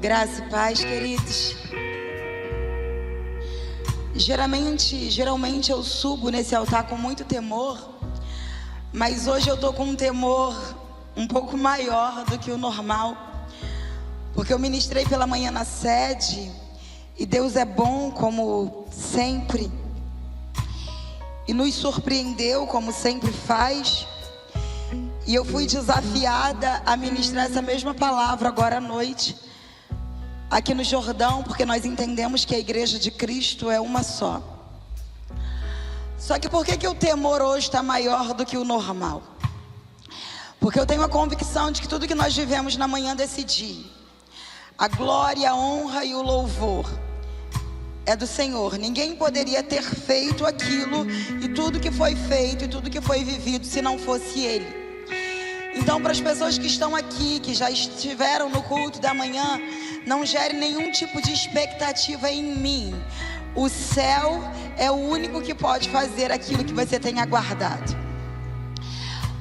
Graça e paz, queridos. Geralmente eu subo nesse altar com muito temor, mas hoje eu tô com um temor um pouco maior do que o normal, porque eu ministrei pela manhã na sede e Deus é bom como sempre e nos surpreendeu como sempre faz. E eu fui desafiada a ministrar essa mesma palavra agora à noite aqui no Jordão, porque nós entendemos que a igreja de Cristo é uma só. Só que por que o temor hoje está maior do que o normal? Porque eu tenho a convicção de que tudo que nós vivemos na manhã desse dia, a glória, a honra e o louvor é do Senhor. Ninguém poderia ter feito aquilo e tudo que foi feito e tudo que foi vivido se não fosse Ele. Então, para as pessoas que estão aqui, que já estiveram no culto da manhã, não gere nenhum tipo de expectativa em mim. O céu é o único que pode fazer aquilo que você tem aguardado.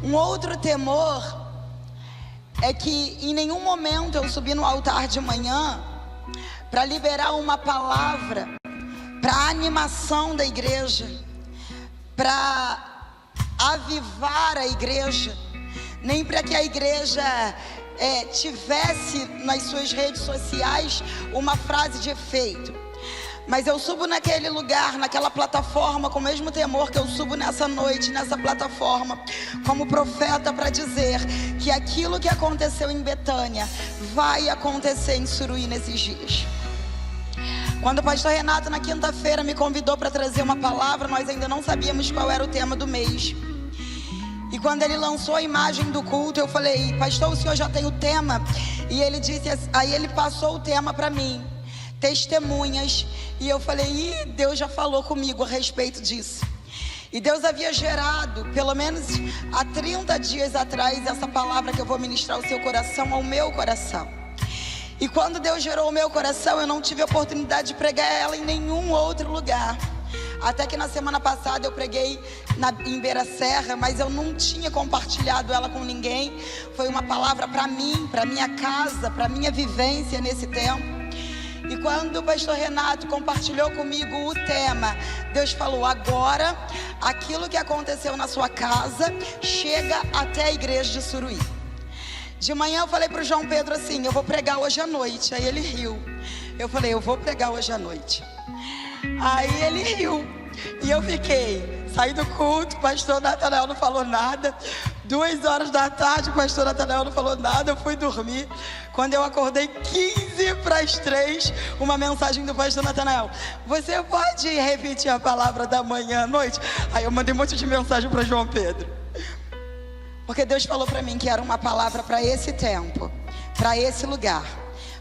Um outro temor é que em nenhum momento eu subi no altar de manhã para liberar uma palavra para a animação da igreja, para avivar a igreja, nem para que a igreja tivesse nas suas redes sociais uma frase de efeito. Mas eu subo naquele lugar, naquela plataforma, com o mesmo temor que eu subo nessa noite, nessa plataforma, como profeta, para dizer que aquilo que aconteceu em Betânia vai acontecer em Suruí nesses dias. Quando o pastor Renato na quinta-feira me convidou para trazer uma palavra, nós ainda não sabíamos qual era o tema do mês. E quando ele lançou a imagem do culto, eu falei: pastor, o senhor já tem o tema? E ele disse, aí ele passou o tema para mim: testemunhas. E eu falei: Deus já falou comigo a respeito disso. E Deus havia gerado, pelo menos há 30 dias atrás, essa palavra que eu vou ministrar ao seu coração, ao meu coração. E quando Deus gerou o meu coração, eu não tive a oportunidade de pregar ela em nenhum outro lugar. Até que na semana passada eu preguei em Beira Serra, mas eu não tinha compartilhado ela com ninguém. Foi uma palavra para mim, para minha casa, para minha vivência nesse tempo. E quando o pastor Renato compartilhou comigo o tema, Deus falou: agora aquilo que aconteceu na sua casa chega até a igreja de Suruí. De manhã eu falei para o João Pedro assim: eu vou pregar hoje à noite. Aí ele riu. Eu falei: eu vou pregar hoje à noite. Aí ele riu. E eu fiquei, saí do culto, o pastor Natanael não falou nada. 2 horas da tarde, o pastor Natanael não falou nada, eu fui dormir. Quando eu acordei 15 para as 3, uma mensagem do pastor Natanael: você pode repetir a palavra da manhã à noite? Aí eu mandei um monte de mensagem para João Pedro, porque Deus falou para mim que era uma palavra para esse tempo, para esse lugar,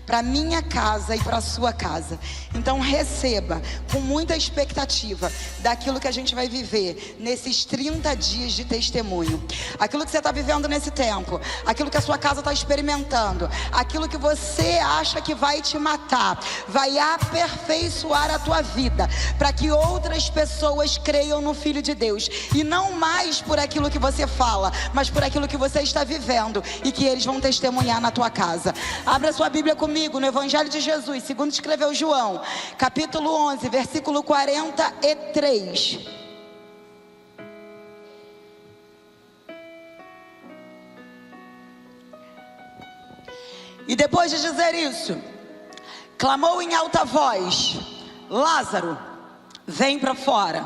para minha casa e para a sua casa. Então receba com muita expectativa daquilo que a gente vai viver nesses 30 dias de testemunho. Aquilo que você está vivendo nesse tempo, aquilo que a sua casa está experimentando, aquilo que você acha que vai te matar, vai aperfeiçoar a tua vida, para que outras pessoas creiam no Filho de Deus. E não mais por aquilo que você fala, mas por aquilo que você está vivendo, e que eles vão testemunhar na tua casa. Abra sua Bíblia comigo no Evangelho de Jesus, segundo escreveu João, capítulo 11, versículo 43. E depois de dizer isso, clamou em alta voz: Lázaro, vem para fora.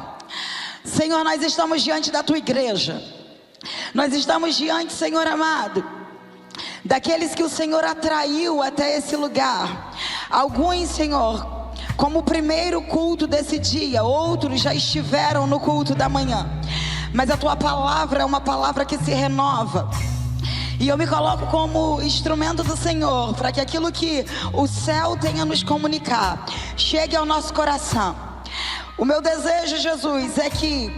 Senhor, nós estamos diante da tua igreja. Nós estamos diante, Senhor amado, daqueles que o Senhor atraiu até esse lugar. Alguns, Senhor, como o primeiro culto desse dia, outros já estiveram no culto da manhã. Mas a tua palavra é uma palavra que se renova. E eu me coloco como instrumento do Senhor, para que aquilo que o céu tem a nos comunicar chegue ao nosso coração. O meu desejo, Jesus, é que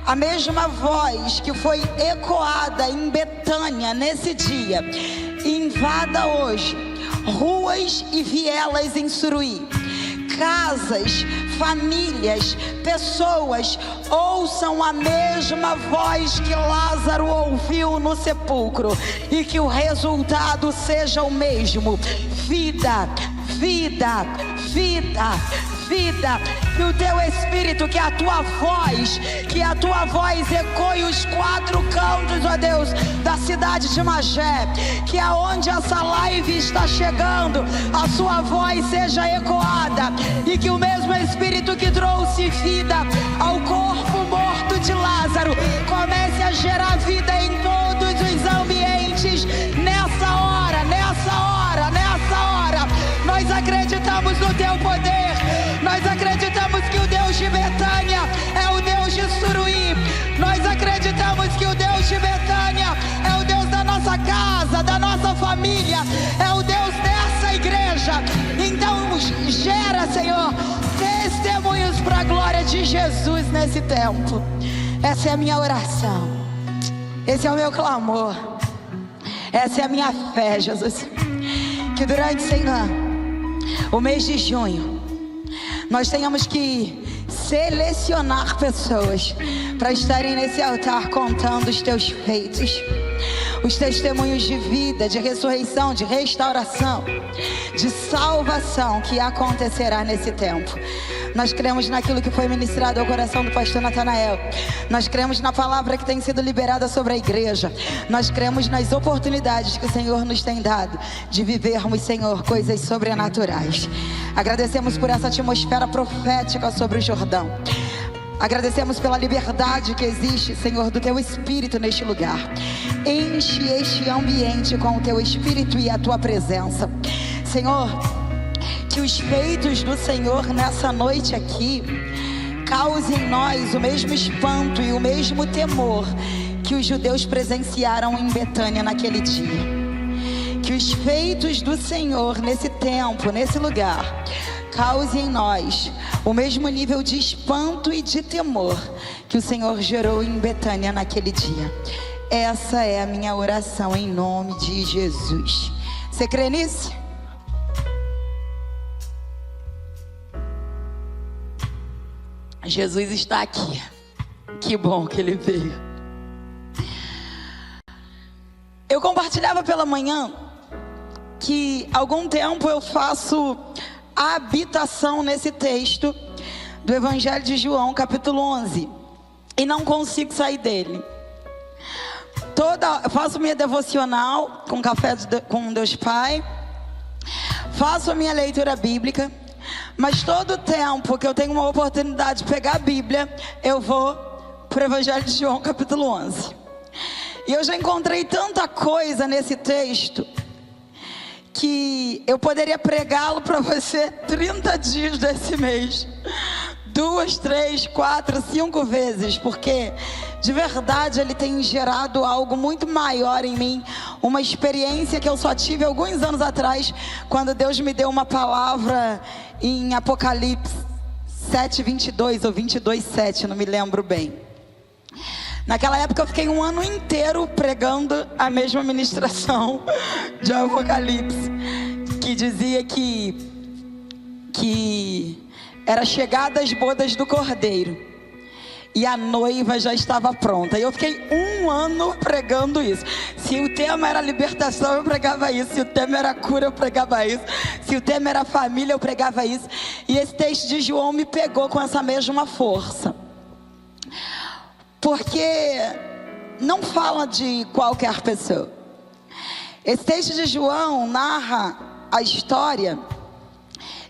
a mesma voz que foi ecoada em Betânia nesse dia invada hoje ruas e vielas em Suruí. Casas, famílias, pessoas ouçam a mesma voz que Lázaro ouviu no sepulcro, e que o resultado seja o mesmo: vida, vida, vida, vida. Que o teu Espírito, que a tua voz ecoe os 4 cantos, ó Deus, da cidade de Magé. Que aonde essa live está chegando, a sua voz seja ecoada. E que o mesmo Espírito que trouxe vida ao corpo morto de Lázaro comece a gerar vida em todos os ambientes. Nessa hora, nós acreditamos no teu poder. Nós acreditamos que o Deus de Betânia é o Deus de Suruí. Nós acreditamos que o Deus de Betânia é o Deus da nossa casa, da nossa família, é o Deus dessa igreja. Então gera, Senhor, testemunhos para a glória de Jesus nesse tempo. Essa é a minha oração, esse é o meu clamor, essa é a minha fé, Jesus. Que durante, Senhor, o mês de junho, nós tenhamos que selecionar pessoas para estarem nesse altar contando os teus feitos, os testemunhos de vida, de ressurreição, de restauração, de salvação que acontecerá nesse tempo. Nós cremos naquilo que foi ministrado ao coração do pastor Natanael. Nós cremos na palavra que tem sido liberada sobre a igreja. Nós cremos nas oportunidades que o Senhor nos tem dado de vivermos, Senhor, coisas sobrenaturais. Agradecemos por essa atmosfera profética sobre o Jordão. Agradecemos pela liberdade que existe, Senhor, do teu Espírito neste lugar. Enche este ambiente com o teu Espírito e a tua presença, Senhor. Que os feitos do Senhor nessa noite aqui causem em nós o mesmo espanto e o mesmo temor que os judeus presenciaram em Betânia naquele dia. Que os feitos do Senhor nesse tempo, nesse lugar, causem em nós o mesmo nível de espanto e de temor que o Senhor gerou em Betânia naquele dia. Essa é a minha oração em nome de Jesus. Você crê nisso? Jesus está aqui. Que bom que Ele veio. Eu compartilhava pela manhã que há algum tempo eu faço a habitação nesse texto do Evangelho de João, capítulo 11, e não consigo sair dele. Faço minha devocional com café com Deus Pai, faço a minha leitura bíblica, mas todo tempo que eu tenho uma oportunidade de pegar a Bíblia, eu vou para o Evangelho de João, capítulo 11. E eu já encontrei tanta coisa nesse texto que eu poderia pregá-lo para você 30 dias desse mês. 2, 3, 4, 5 vezes, porque de verdade ele tem gerado algo muito maior em mim, uma experiência que eu só tive alguns anos atrás, quando Deus me deu uma palavra em Apocalipse 7:22 ou 22:7, não me lembro bem. Naquela época eu fiquei um ano inteiro pregando a mesma ministração de Apocalipse, que dizia que era chegada as bodas do Cordeiro e a noiva já estava pronta. E eu fiquei um ano pregando isso. Se o tema era libertação, eu pregava isso. Se o tema era cura, eu pregava isso. Se o tema era família, eu pregava isso. E esse texto de João me pegou com essa mesma força, porque não fala de qualquer pessoa. Esse texto de João narra a história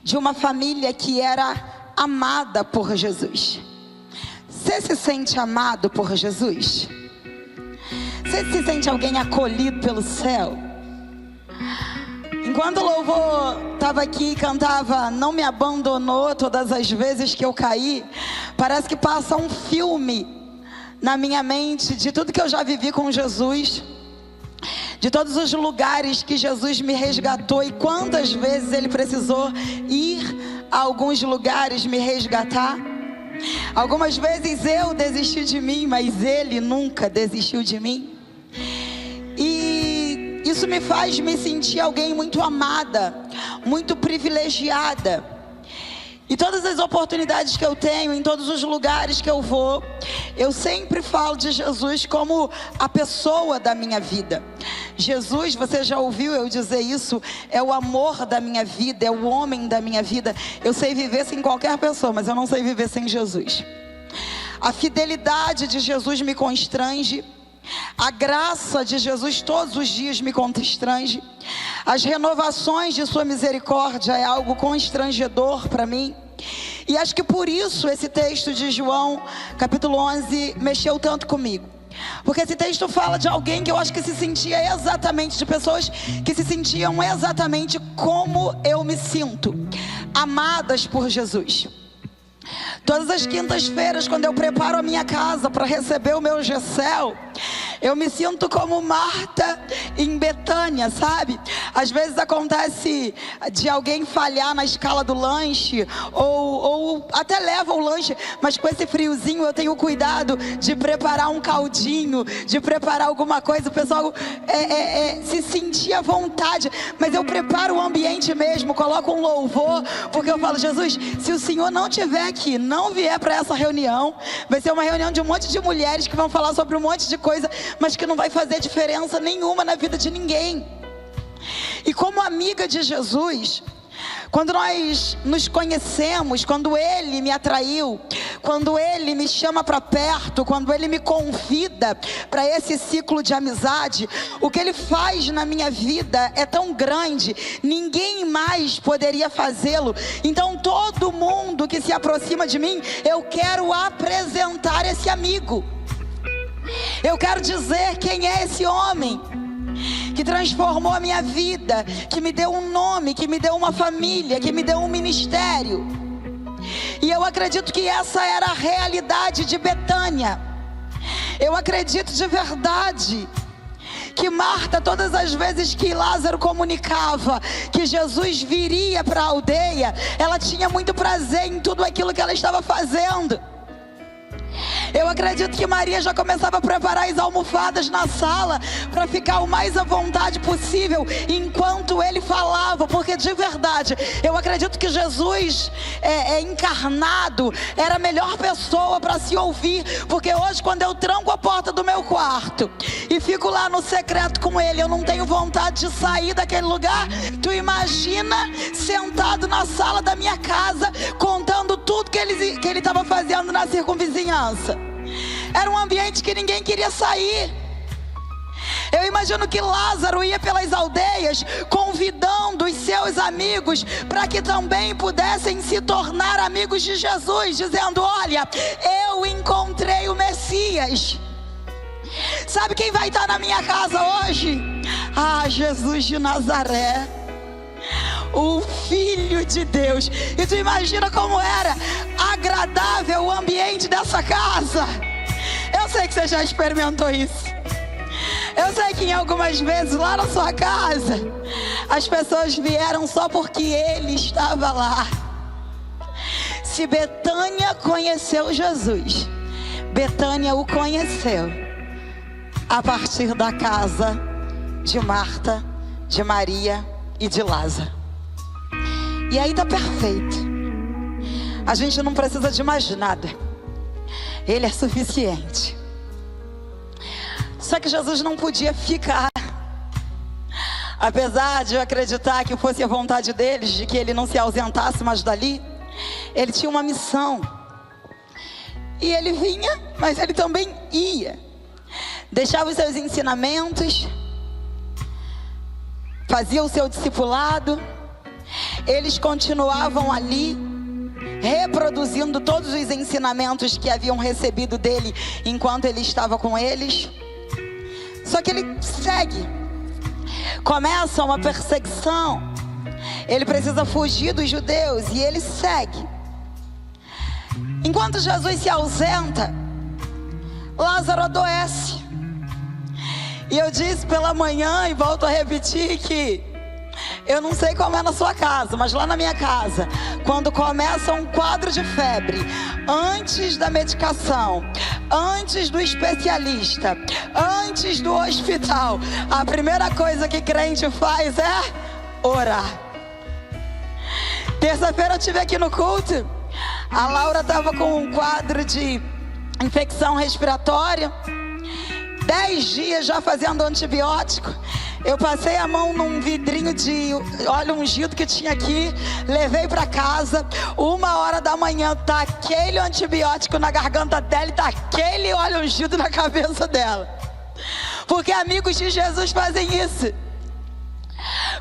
de uma família que era amada por Jesus. Você se sente amado por Jesus? Você se sente alguém acolhido pelo céu? Enquanto o louvor estava aqui e cantava "Não me abandonou todas as vezes que eu caí", parece que passa um filme na minha mente de tudo que eu já vivi com Jesus, de todos os lugares que Jesus me resgatou e quantas vezes Ele precisou ir a alguns lugares me resgatar. Algumas vezes eu desisti de mim, mas Ele nunca desistiu de mim. E isso me faz me sentir alguém muito amada, muito privilegiada. E todas as oportunidades que eu tenho, em todos os lugares que eu vou, eu sempre falo de Jesus como a pessoa da minha vida. Jesus, você já ouviu eu dizer isso, é o amor da minha vida, é o homem da minha vida. Eu sei viver sem qualquer pessoa, mas eu não sei viver sem Jesus. A fidelidade de Jesus me constrange. A graça de Jesus todos os dias me constrange. As renovações de sua misericórdia é algo constrangedor para mim. E acho que por isso esse texto de João, capítulo 11, mexeu tanto comigo. Porque esse texto fala de alguém que eu acho que se sentia exatamente, de pessoas que se sentiam exatamente como eu me sinto, amadas por Jesus. Todas as quintas-feiras, quando eu preparo a minha casa para receber o meu Gessel, eu me sinto como Marta em Betânia, sabe? Às vezes acontece de alguém falhar na escala do lanche, ou até leva o lanche, mas com esse friozinho eu tenho cuidado de preparar um caldinho, de preparar alguma coisa, o pessoal se sentir à vontade, mas eu preparo o ambiente mesmo, coloco um louvor, porque eu falo, Jesus, se o Senhor não estiver aqui, não vier para essa reunião, vai ser uma reunião de um monte de mulheres que vão falar sobre um monte de coisa, mas que não vai fazer diferença nenhuma na vida de ninguém. E como amiga de Jesus, quando nós nos conhecemos, quando Ele me atraiu, quando Ele me chama para perto, quando Ele me convida para esse ciclo de amizade, o que Ele faz na minha vida é tão grande, ninguém mais poderia fazê-lo. Então todo mundo que se aproxima de mim, eu quero apresentar esse amigo. Eu quero dizer quem é esse homem que transformou a minha vida, que me deu um nome, que me deu uma família, que me deu um ministério. E eu acredito que essa era a realidade de Betânia. Eu acredito de verdade que Marta, todas as vezes que Lázaro comunicava que Jesus viria para a aldeia, ela tinha muito prazer em tudo aquilo que ela estava fazendo. Eu acredito que Maria já começava a preparar as almofadas na sala para ficar o mais à vontade possível enquanto ele falava, porque de verdade eu acredito que Jesus encarnado era a melhor pessoa para se ouvir, porque hoje quando eu tranco a porta do meu quarto e fico lá no secreto com ele, eu não tenho vontade de sair daquele lugar. Tu imagina sentado na sala da minha casa contando tudo que ele estava fazendo na circunvizinhança. Era um ambiente que ninguém queria sair. Eu imagino que Lázaro ia pelas aldeias convidando os seus amigos para que também pudessem se tornar amigos de Jesus, dizendo, olha, eu encontrei o Messias. Sabe quem vai estar na minha casa hoje? Ah, Jesus de Nazaré, o Filho de Deus. E tu imagina como era agradável o ambiente dessa casa. Eu sei que você já experimentou isso. Eu sei que em algumas vezes lá na sua casa as pessoas vieram só porque ele estava lá. Se Betânia conheceu Jesus, Betânia o conheceu a partir da casa de Marta, de Maria e de Lázaro. E aí tá perfeito. A gente não precisa de mais nada. Ele é suficiente. Só que Jesus não podia ficar. Apesar de eu acreditar que fosse a vontade deles, de que ele não se ausentasse mais dali, ele tinha uma missão. E ele vinha, mas ele também ia. Deixava os seus ensinamentos, fazia o seu discipulado. Eles continuavam ali, reproduzindo todos os ensinamentos que haviam recebido dele enquanto ele estava com eles. Só que ele segue. Começa uma perseguição. Ele precisa fugir dos judeus e ele segue. Enquanto Jesus se ausenta, Lázaro adoece. E eu disse pela manhã e volto a repetir que eu não sei como é na sua casa, mas lá na minha casa, quando começa um quadro de febre, antes da medicação, antes do especialista, antes do hospital, a primeira coisa que crente faz é orar. Terça-feira eu estive aqui no culto. A Laura estava com um quadro de infecção respiratória. 10 dias já fazendo antibiótico. Eu passei a mão num vidrinho de óleo ungido que tinha aqui, levei para casa. 1h da manhã tá aquele antibiótico na garganta dela e tá aquele óleo ungido na cabeça dela. Porque amigos de Jesus fazem isso.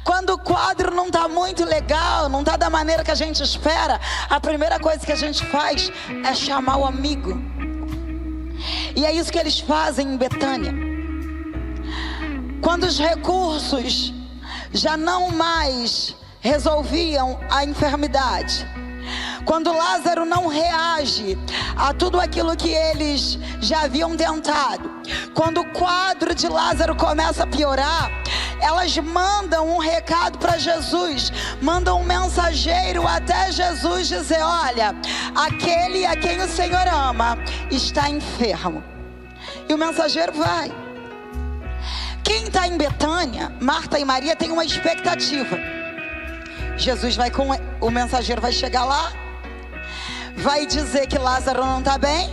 Quando o quadro não tá muito legal, não tá da maneira que a gente espera, a primeira coisa que a gente faz é chamar o amigo. E é isso que eles fazem em Betânia. Quando os recursos já não mais resolviam a enfermidade, quando Lázaro não reage a tudo aquilo que eles já haviam tentado, quando o quadro de Lázaro começa a piorar, elas mandam um recado para Jesus, mandam um mensageiro até Jesus dizer: olha, aquele a quem o Senhor ama está enfermo. E o mensageiro vai. Quem está em Betânia, Marta e Maria, tem uma expectativa. Jesus vai com o mensageiro, vai chegar lá, vai dizer que Lázaro não está bem.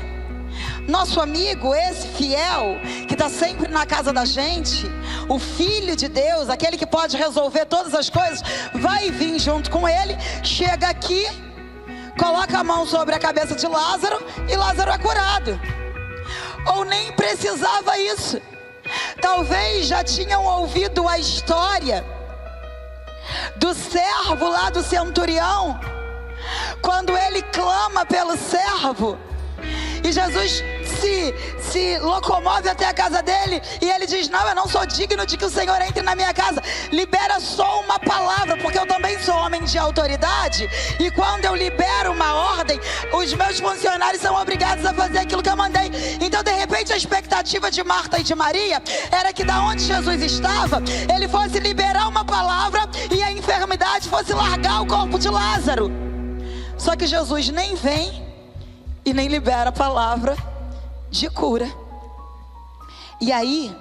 Nosso amigo, esse fiel, que está sempre na casa da gente, o Filho de Deus, aquele que pode resolver todas as coisas, vai vir junto com ele, chega aqui, coloca a mão sobre a cabeça de Lázaro e Lázaro é curado. Ou nem precisava isso. Talvez já tinham ouvido a história do servo lá do centurião, quando ele clama pelo servo, e Jesus se locomove até a casa dele, e ele diz: não, eu não sou digno de que o Senhor entre na minha casa, libera só uma palavra, porque eu também sou homem de autoridade, e quando eu libero uma ordem, os meus funcionários são obrigados a fazer aquilo que eu mandei. Então de repente a expectativa de Marta e de Maria era que da onde Jesus estava, ele fosse liberar uma palavra e a enfermidade fosse largar o corpo de Lázaro. Só que Jesus nem vem e nem libera a palavra de cura. E aí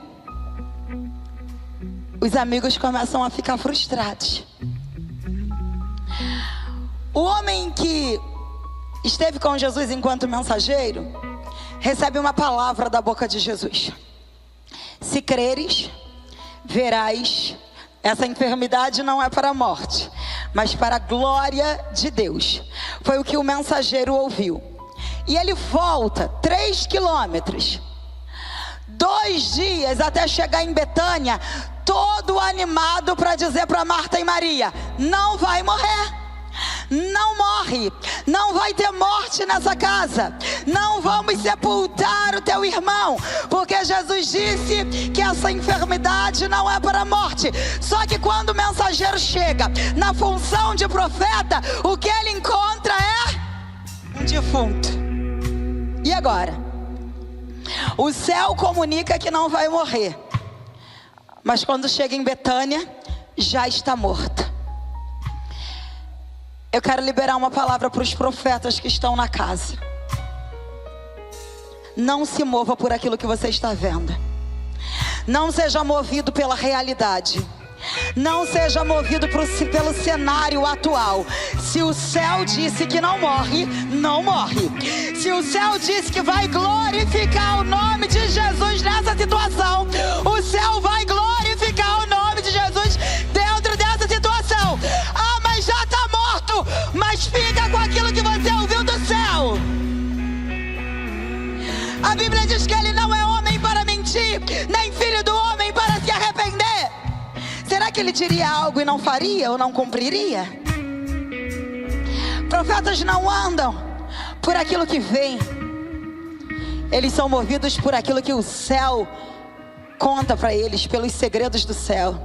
os amigos começam a ficar frustrados. O homem que esteve com Jesus enquanto mensageiro recebe uma palavra da boca de Jesus: se creres, verás. Essa enfermidade não é para a morte, mas para a glória de Deus. Foi o que o mensageiro ouviu. E ele volta 3 quilômetros, 2 dias até chegar em Betânia, todo animado para dizer para Marta e Maria: não vai morrer, não morre, não vai ter morte nessa casa, não vamos sepultar o teu irmão, porque Jesus disse que essa enfermidade não é para a morte. Só que quando o mensageiro chega na função de profeta, o que ele encontra é um defunto. E agora? O céu comunica que não vai morrer, mas quando chega em Betânia, já está morta. Eu quero liberar uma palavra para os profetas que estão na casa. Não se mova por aquilo que você está vendo. Não seja movido pela realidade. Não seja movido pelo cenário atual. Se o céu disse que não morre, não morre. Se o céu disse que vai glorificar o nome de Jesus nessa situação, o céu vai glorificar o nome de Jesus dentro dessa situação. Ah, mas já está morto. Mas fica com aquilo que você ouviu do céu. A Bíblia diz que ele não é homem para mentir, nem filho do homem para se arrepender. Será que ele diria algo e não faria ou não cumpriria? Profetas não andam por aquilo que vem, eles são movidos por aquilo que o céu conta para eles, pelos segredos do céu.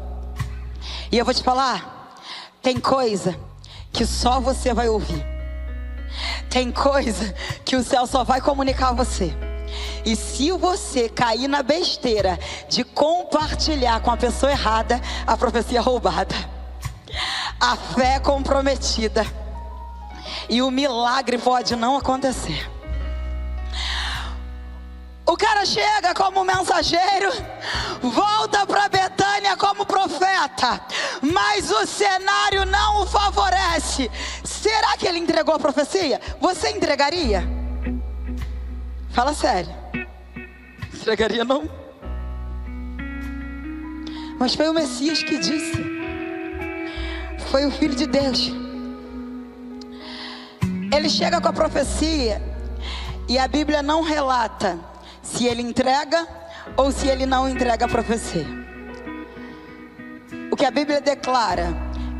E eu vou te falar, tem coisa que só você vai ouvir, tem coisa que o céu só vai comunicar a você. E se você cair na besteira de compartilhar com a pessoa errada, a profecia é roubada, a fé é comprometida, e o milagre pode não acontecer. O cara chega como mensageiro, volta para Betânia como profeta, mas o cenário não o favorece. será que ele entregou a profecia? Você entregaria? Fala sério. Entregaria não? Mas foi o Messias que disse. Foi o Filho de Deus. Ele chega com a profecia e a Bíblia não relata se ele entrega ou se ele não entrega a profecia. O que a Bíblia declara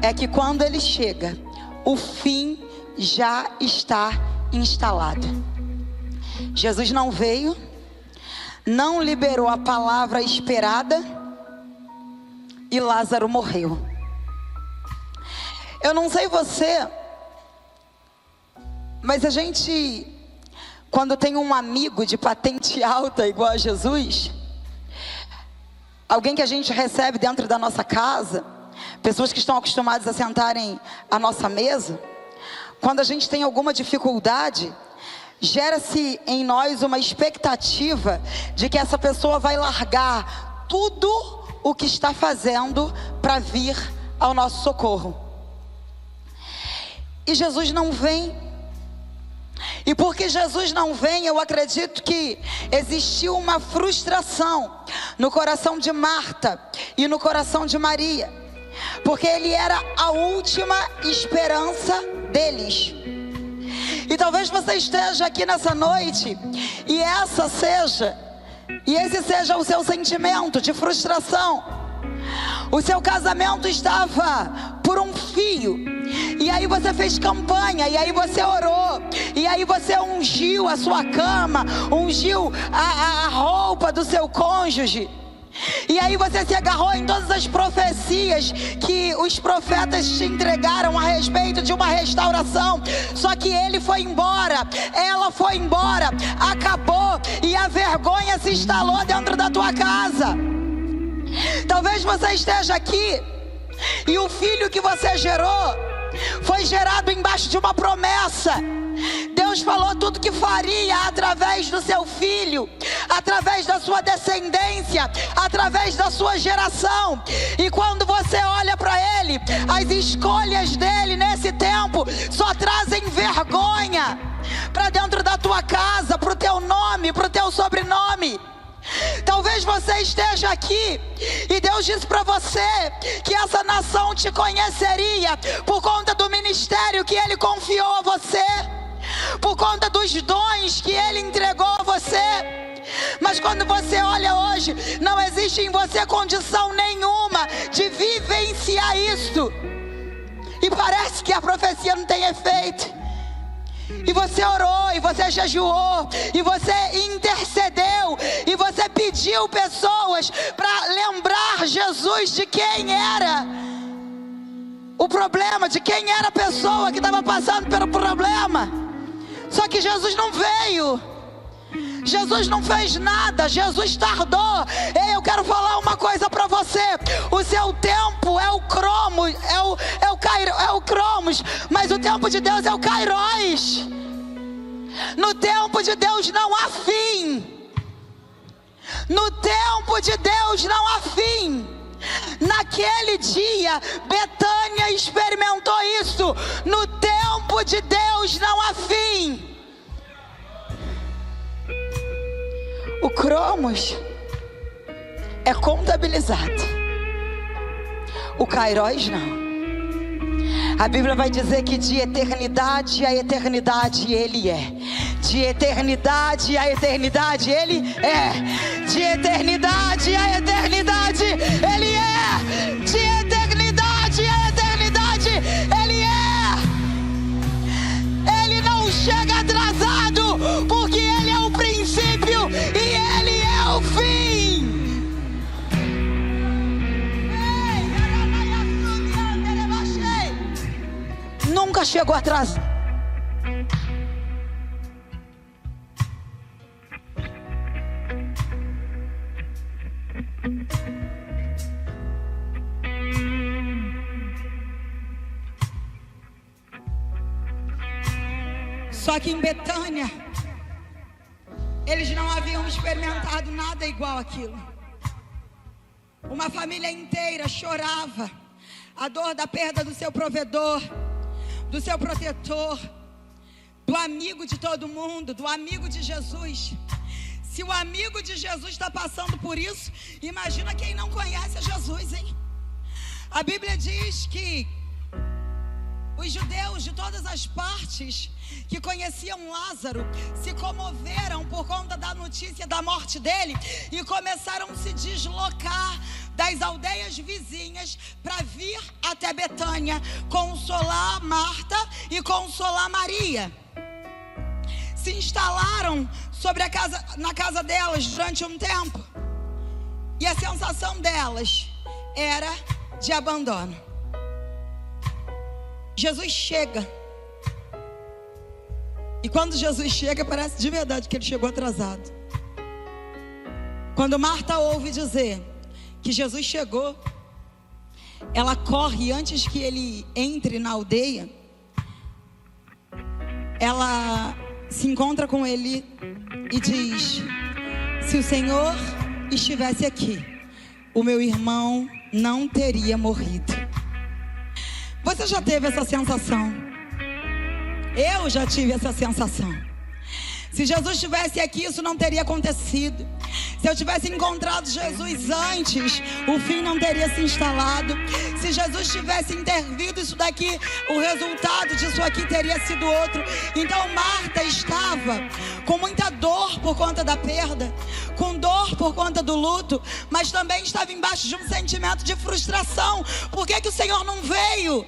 é que quando ele chega, o fim já está instalado. Jesus não veio, não liberou a palavra esperada e Lázaro morreu. Eu não sei você, mas a gente, quando tem um amigo de patente alta igual a Jesus, alguém que a gente recebe dentro da nossa casa, pessoas que estão acostumadas a sentarem à nossa mesa, quando a gente tem alguma dificuldade, gera-se em nós uma expectativa de que essa pessoa vai largar tudo o que está fazendo para vir ao nosso socorro. E Jesus não vem. E porque Jesus não vem, eu acredito que existiu uma frustração no coração de Marta e no coração de Maria, porque ele era a última esperança deles. E talvez você esteja aqui nessa noite e esse seja o seu sentimento de frustração. O seu casamento estava por um fio, e aí você fez campanha, e aí você orou, e aí você ungiu a sua cama, ungiu a roupa do seu cônjuge, e aí você se agarrou em todas as profecias que os profetas te entregaram a respeito de uma restauração. Só que ele foi embora, ela foi embora, acabou, e a vergonha se instalou dentro da tua casa. Talvez você esteja aqui e o filho que você gerou foi gerado embaixo de uma promessa. Deus falou tudo que faria através do seu filho, através da sua descendência, através da sua geração. E quando você olha para ele, as escolhas dele nesse tempo só trazem vergonha para dentro da tua casa, para o teu nome, para o teu sobrenome. Talvez você esteja aqui e Deus disse para você que essa nação te conheceria por conta do ministério que Ele confiou a você, por conta dos dons que Ele entregou a você. Mas quando você olha hoje, não existe em você condição nenhuma de vivenciar isso, e parece que a profecia não tem efeito. E você orou, e você jejuou, e você intercedeu, e você pediu pessoas para lembrar Jesus de quem era o problema, de quem era a pessoa que estava passando pelo problema. Só que Jesus não veio, Jesus não fez nada, Jesus tardou. Ei, eu quero falar uma coisa para você: o seu tempo é o cromos, é o cromos, mas o tempo de Deus é o kairos. No tempo de Deus não há fim. No tempo de Deus não há fim. Naquele dia, Betânia experimentou isso. No tempo de Deus não há fim. O cromos é contabilizado, o kairos não. A Bíblia vai dizer que de eternidade a eternidade Ele é. De eternidade a eternidade Ele é. De eternidade a eternidade Ele é. De eternidade a eternidade Ele é. Ele não chega atrasado, porque Ele é o princípio e Ele é o fim. Nunca chegou atrasado. Só que em Betânia, eles não haviam experimentado nada igual àquilo. Uma família inteira chorava a dor da perda do seu provedor. do seu protetor, do amigo de todo mundo, do amigo de Jesus. Se o amigo de Jesus está passando por isso, imagina quem não conhece a Jesus, hein? A Bíblia diz que os judeus de todas as partes que conheciam Lázaro se comoveram por conta da notícia da morte dele e começaram a se deslocar das aldeias vizinhas para vir até Betânia consolar Marta e consolar Maria. Se instalaram na casa delas durante um tempo, e a sensação delas era de abandono. Jesus chega, e quando Jesus chega, parece de verdade que ele chegou atrasado. Quando Marta ouve dizer que Jesus chegou, ela corre antes que ele entre na aldeia. Ela se encontra com ele e diz: se o Senhor estivesse aqui, o meu irmão não teria morrido. Você já teve essa sensação? Eu já tive essa sensação. Se Jesus estivesse aqui, isso não teria acontecido. Se eu tivesse encontrado Jesus antes, o fim não teria se instalado. Se Jesus tivesse intervido, isso daqui, o resultado disso aqui teria sido outro. Então Marta estava com muita dor por conta da perda, com dor por conta do luto, mas também estava embaixo de um sentimento de frustração. Por que o Senhor não veio?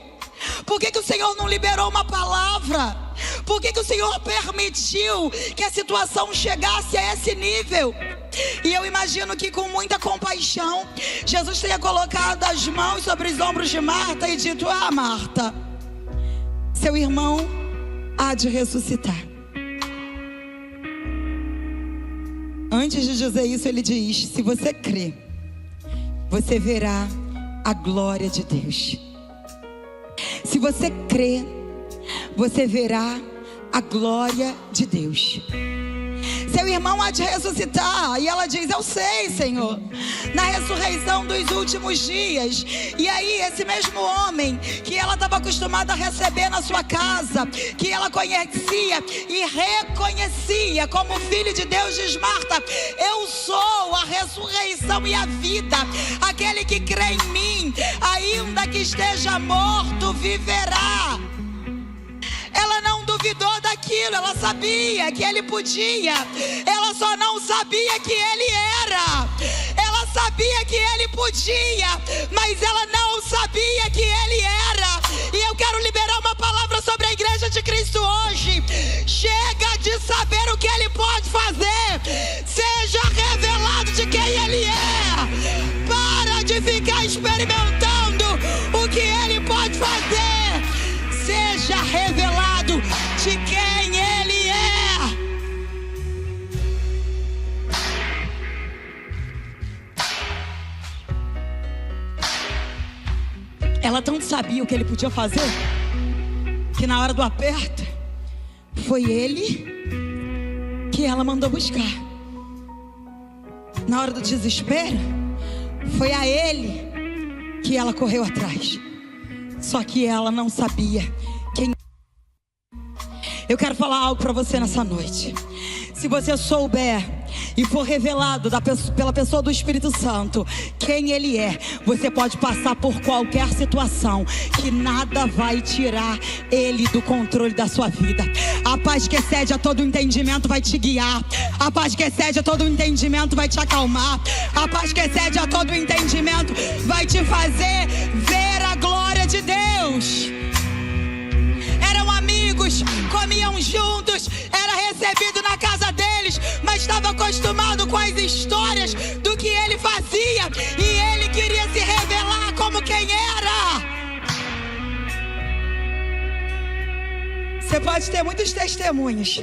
Por que o Senhor não liberou uma palavra? Por que o Senhor permitiu que a situação chegasse a esse nível? E eu imagino que com muita compaixão, Jesus tenha colocado as mãos sobre os ombros de Marta e dito: ah, Marta, seu irmão há de ressuscitar. Antes de dizer isso, ele diz: se você crê, você verá a glória de Deus. Se você crê, você verá a glória de Deus. Seu irmão há de ressuscitar. E ela diz: eu sei, Senhor, na ressurreição dos últimos dias. E aí esse mesmo homem que ela estava acostumada a receber na sua casa, que ela conhecia e reconhecia como filho de Deus, diz: Marta, eu sou a ressurreição e a vida. Aquele que crê em mim, ainda que esteja morto, viverá. Ela não duvidou daquilo, ela sabia que ele podia. Ela só não sabia que ele era. Ela sabia que ele podia, mas ela não sabia que ele era. E eu quero liberar uma palavra sobre a igreja de Cristo hoje. Chega de saber o que ele pode fazer. Seja revelado de quem ele é. Para de ficar experimentando o que ele pode fazer. Seja revelado de quem ele é. Ela tanto sabia o que ele podia fazer, que na hora do aperto, foi ele que ela mandou buscar. Na hora do desespero, foi a ele que ela correu atrás. Só que ela não sabia quem. Eu quero falar algo para você nessa noite. Se você souber e for revelado pela pessoa do Espírito Santo quem ele é, você pode passar por qualquer situação, que nada vai tirar ele do controle da sua vida. A paz que excede a todo entendimento vai te guiar. A paz que excede a todo entendimento vai te acalmar. A paz que excede a todo entendimento vai te fazer ver a glória de Deus. Eram amigos, comiam juntos, era recebido na casa deles, mas estava acostumado com as histórias do que ele fazia, e ele queria se revelar como quem era. Você pode ter muitos testemunhos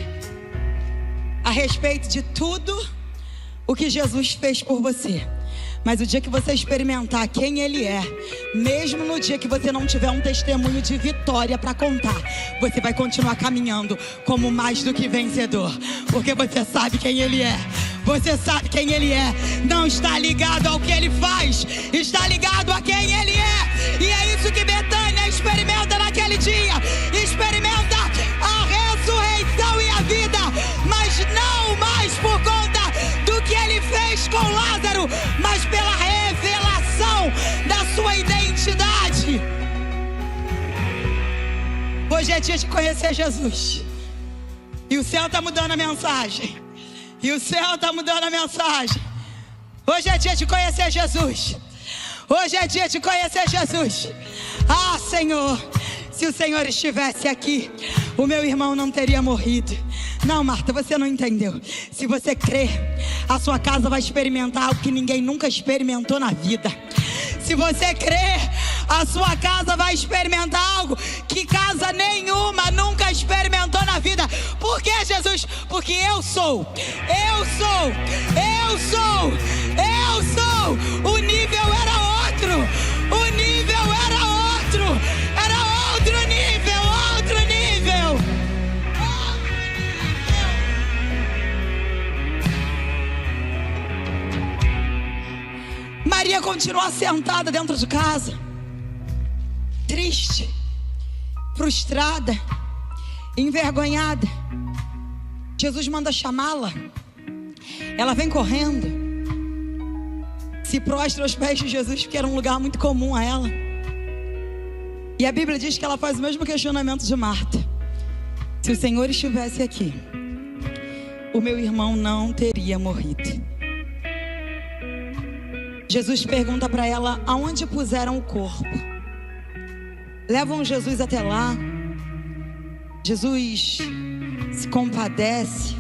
a respeito de tudo o que Jesus fez por você, mas o dia que você experimentar quem ele é, mesmo no dia que você não tiver um testemunho de vitória para contar, você vai continuar caminhando como mais do que vencedor, porque você sabe quem ele é. Você sabe quem ele é. Não está ligado ao que ele faz, está ligado a quem ele é. E é isso que Betânia experimenta naquele dia. com Lázaro, mas pela revelação da sua identidade. Hoje é dia de conhecer Jesus. E o céu está mudando a mensagem. E o céu está mudando a mensagem. Hoje é dia de conhecer Jesus. Hoje é dia de conhecer Jesus. Ah, Senhor, se o Senhor estivesse aqui, o meu irmão não teria morrido. Não, Marta, você não entendeu. Se você crer, a sua casa vai experimentar algo que ninguém nunca experimentou na vida. Se você crer, a sua casa vai experimentar algo que casa nenhuma nunca experimentou na vida. Por que, Jesus? Porque eu sou. O nível era outro. O nível era outro. Era outro nível, outro nível. Maria continua sentada dentro de casa, triste, frustrada, envergonhada. Jesus manda chamá-la. Ela vem correndo, se prostra aos pés de Jesus, porque era um lugar muito comum a ela. E a Bíblia diz que ela faz o mesmo questionamento de Marta: se o Senhor estivesse aqui, o meu irmão não teria morrido. Jesus pergunta para ela: aonde puseram o corpo? Levam Jesus até lá. Jesus se compadece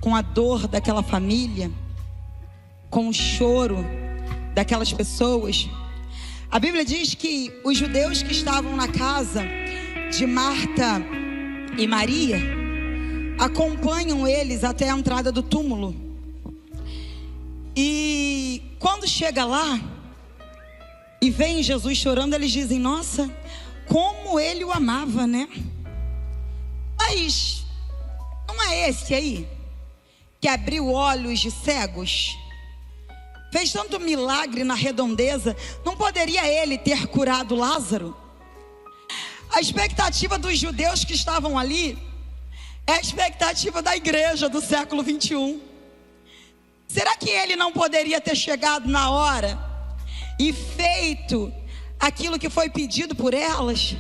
com a dor daquela família, com o choro daquelas pessoas. A Bíblia diz que os judeus que estavam na casa de Marta e Maria acompanham eles até a entrada do túmulo. E quando chega lá e vem Jesus chorando, eles dizem: nossa, como ele o amava, né? Mas não é esse aí que abriu olhos de cegos? Fez tanto milagre na redondeza, não poderia ele ter curado Lázaro? A expectativa dos judeus que estavam ali é a expectativa da igreja do século 21. Será que ele não poderia ter chegado na hora e feito aquilo que foi pedido por elas?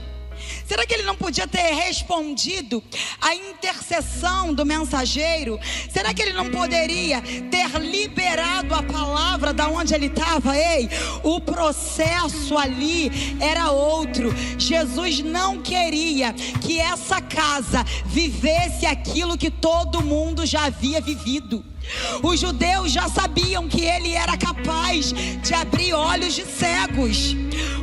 Será que ele não podia ter respondido à intercessão do mensageiro? Será que ele não poderia ter liberado a palavra da onde ele estava? Ei, o processo ali era outro. Jesus não queria que essa casa vivesse aquilo que todo mundo já havia vivido. Os judeus já sabiam que ele era capaz de abrir olhos de cegos.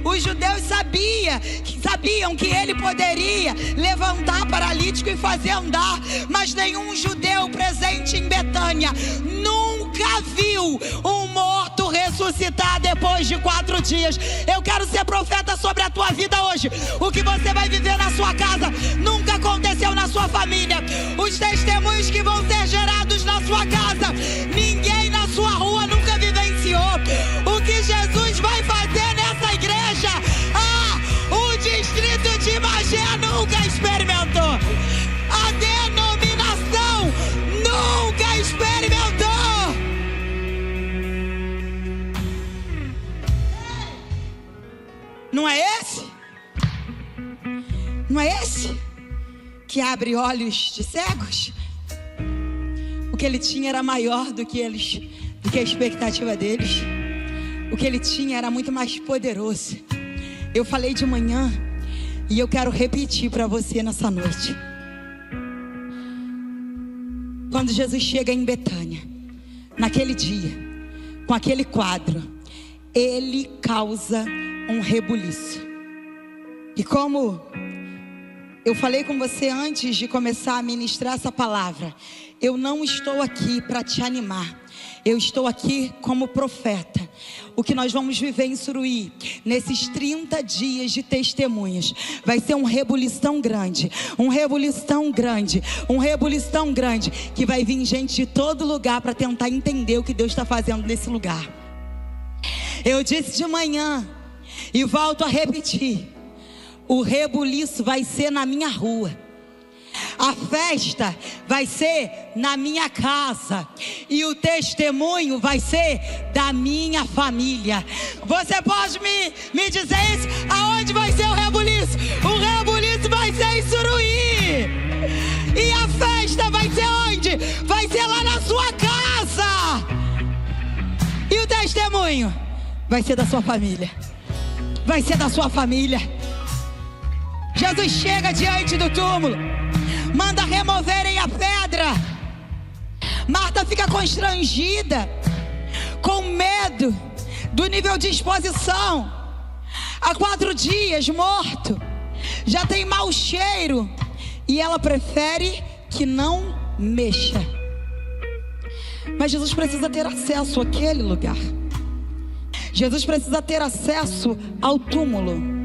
Os judeus sabiam que ele poderia levantar paralítico e fazer andar. Mas nenhum judeu presente em Betânia nunca viu um morto ressuscitar depois de 4 dias. Eu quero ser profeta sobre a tua vida hoje. O que você vai viver na sua casa nunca aconteceu na sua família. Os testemunhos que vão ser gerados na sua casa, ninguém na sua rua nunca vivenciou. O que Jesus vai fazer nessa igreja, o distrito de Magé nunca experimentou. A denominação nunca experimentou. Não é esse? Não é esse que abre olhos de cegos? O que ele tinha era maior do que a expectativa deles. O que ele tinha era muito mais poderoso. Eu falei de manhã e eu quero repetir para você nessa noite. Quando Jesus chega em Betânia, naquele dia, com aquele quadro, ele causa um rebuliço. E como eu falei com você antes de começar a ministrar essa palavra, eu não estou aqui para te animar. Eu estou aqui como profeta. O que nós vamos viver em Suruí, nesses 30 dias de testemunhas, vai ser um rebuliço tão grande. Um rebuliço tão grande. Um rebuliço tão grande, que vai vir gente de todo lugar para tentar entender o que Deus está fazendo nesse lugar. Eu disse de manhã e volto a repetir: o rebuliço vai ser na minha rua. A festa vai ser na minha casa e o testemunho vai ser da minha família. Você pode me dizer isso? Aonde vai ser o rebuliço? O rebuliço vai ser em Suruí. E a festa vai ser onde? Vai ser lá na sua casa. E o testemunho vai ser da sua família. Vai ser da sua família. Jesus chega diante do túmulo, manda removerem a pedra. Marta fica constrangida, com medo do nível de exposição. Há 4 dias morto, já tem mau cheiro, e ela prefere que não mexa. Mas Jesus precisa ter acesso àquele lugar. Jesus precisa ter acesso ao túmulo.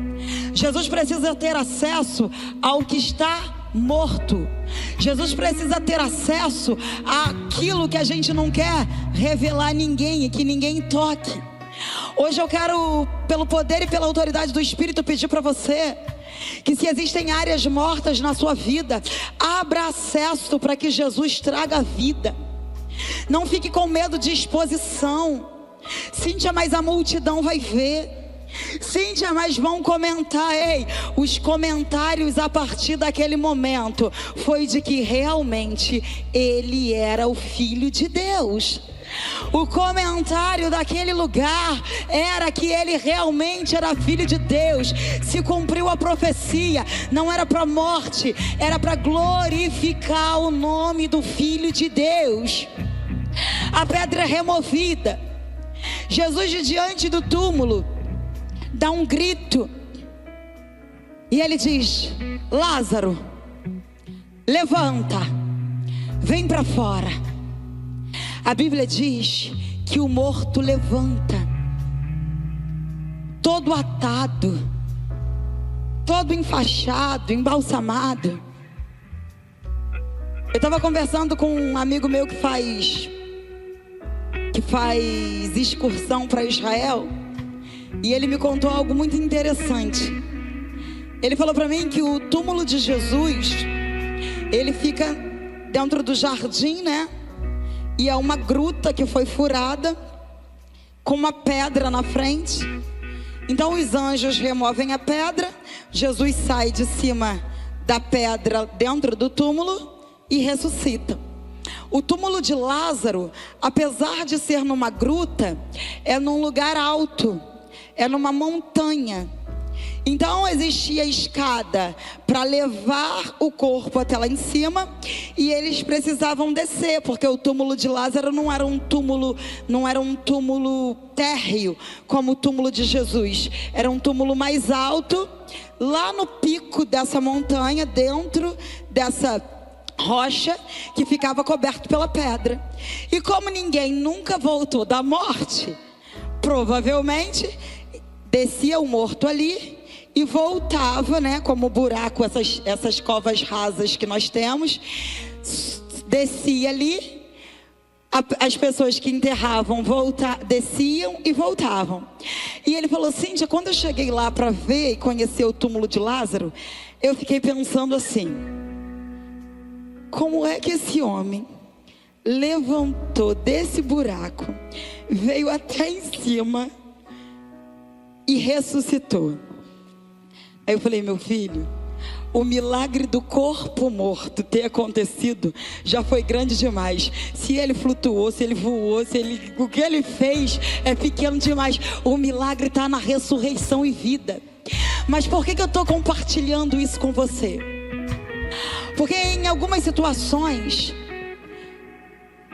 Jesus precisa ter acesso ao que está morto. Jesus precisa ter acesso àquilo que a gente não quer revelar a ninguém e que ninguém toque. Hoje eu quero, pelo poder e pela autoridade do Espírito, pedir para você que, se existem áreas mortas na sua vida, abra acesso para que Jesus traga vida. Não fique com medo de exposição. Cíntia, mas a multidão vai ver. Cíntia, mas vão comentar. Ei, os comentários a partir daquele momento foi de que realmente ele era o Filho de Deus. O comentário daquele lugar era que ele realmente era filho de Deus. Se cumpriu a profecia. Não era para morte, era para glorificar o nome do Filho de Deus. A pedra é removida. Jesus, de diante do túmulo, dá um grito e ele diz: Lázaro, levanta, vem para fora. A Bíblia diz que o morto levanta, todo atado, todo enfaixado, embalsamado. Eu estava conversando com um amigo meu que faz excursão para Israel, e ele me contou algo muito interessante. Ele falou para mim que o túmulo de Jesus, ele fica dentro do jardim, né? E é uma gruta que foi furada com uma pedra na frente. Então os anjos removem a pedra, Jesus sai de cima da pedra dentro do túmulo e ressuscita. O túmulo de Lázaro, apesar de ser numa gruta, é num lugar alto, é numa montanha. Então existia escada para levar o corpo até lá em cima, e eles precisavam descer, porque o túmulo de Lázaro não era um túmulo térreo como o túmulo de Jesus. Era um túmulo mais alto, lá no pico dessa montanha, dentro dessa rocha que ficava coberto pela pedra. E como ninguém nunca voltou da morte, provavelmente descia o morto ali e voltava, né, como buraco, essas covas rasas que nós temos, descia ali, as pessoas que enterravam desciam e voltavam. E ele falou: Cíntia, quando eu cheguei lá para ver e conhecer o túmulo de Lázaro, eu fiquei pensando assim: como é que esse homem levantou desse buraco, veio até em cima e ressuscitou? Aí eu falei: meu filho, o milagre do corpo morto ter acontecido já foi grande demais. Se ele flutuou, se ele voou, o que ele fez é pequeno demais. O milagre está na ressurreição e vida. Mas por que eu estou compartilhando isso com você? Porque em algumas situações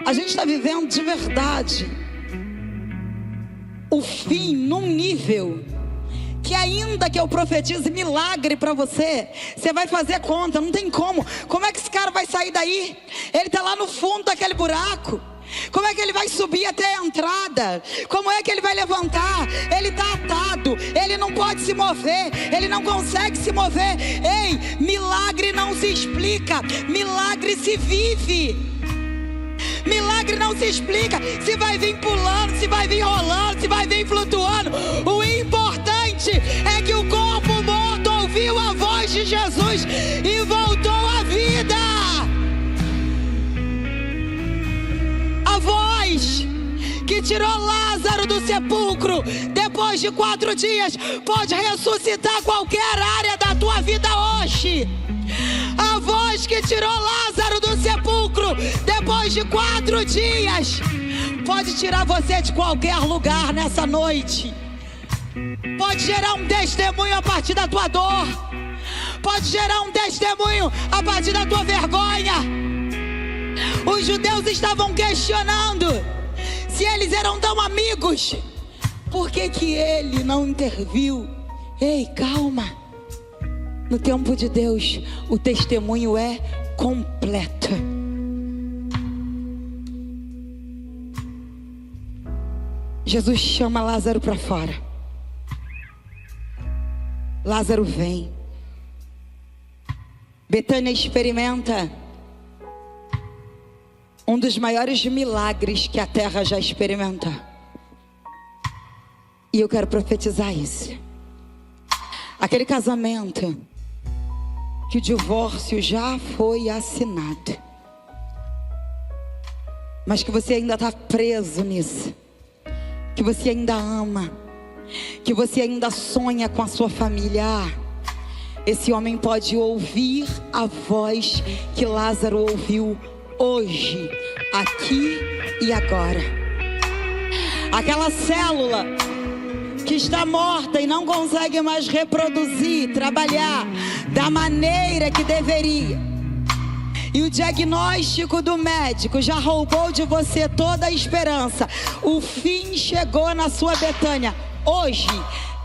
a gente está vivendo de verdade o fim num nível que, ainda que eu profetize milagre para você, você vai fazer conta, não tem como. Como é que esse cara vai sair daí? Ele está lá no fundo daquele buraco. Como é que ele vai subir até a entrada? Como é que ele vai levantar? Ele está atado, ele não pode se mover, ele não consegue se mover. Ei, milagre não se explica, milagre se vive. Milagre não se explica se vai vir pulando, se vai vir rolando, se vai vir flutuando. O importante é que o corpo morto ouviu a voz de Jesus e voltou à vida. Deus que tirou Lázaro do sepulcro, depois de 4 dias, pode ressuscitar qualquer área da tua vida hoje. A voz que tirou Lázaro do sepulcro, depois de 4 dias, pode tirar você de qualquer lugar nessa noite. Pode gerar um testemunho a partir da tua dor. Pode gerar um testemunho a partir da tua vergonha. Os judeus estavam questionando se eles eram tão amigos, por que que ele não interviu? Ei, calma. No tempo de Deus, o testemunho é completo. Jesus chama Lázaro para fora. Lázaro vem. Betânia experimenta um dos maiores milagres que a terra já experimentou. E eu quero profetizar isso. Aquele casamento que o divórcio já foi assinado, mas que você ainda está preso nisso, que você ainda ama, que você ainda sonha com a sua família. Esse homem pode ouvir a voz que Lázaro ouviu hoje, aqui e agora. Aquela célula que está morta e não consegue mais reproduzir, trabalhar da maneira que deveria, e o diagnóstico do médico já roubou de você toda a esperança. O fim chegou na sua Betânia. Hoje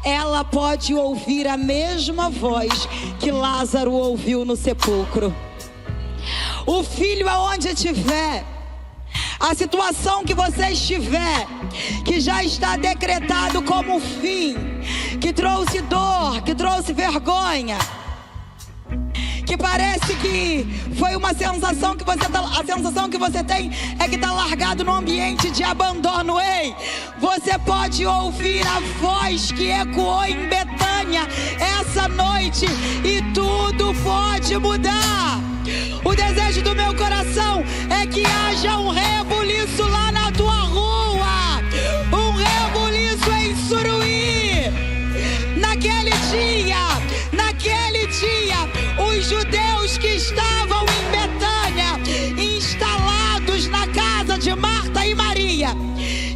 ela pode ouvir a mesma voz que Lázaro ouviu no sepulcro. O filho aonde estiver, a situação que você estiver, que já está decretado como fim, que trouxe dor, que trouxe vergonha, que parece que foi uma sensação que você a sensação que você tem é que está largado num ambiente de abandono. Ei, você pode ouvir a voz que ecoou em Betânia essa noite e tudo pode mudar. O desejo do meu coração é que haja um rebuliço lá na tua rua, um rebuliço em Suruí. Naquele dia, os judeus que estavam em Betânia, instalados na casa de Marta e Maria,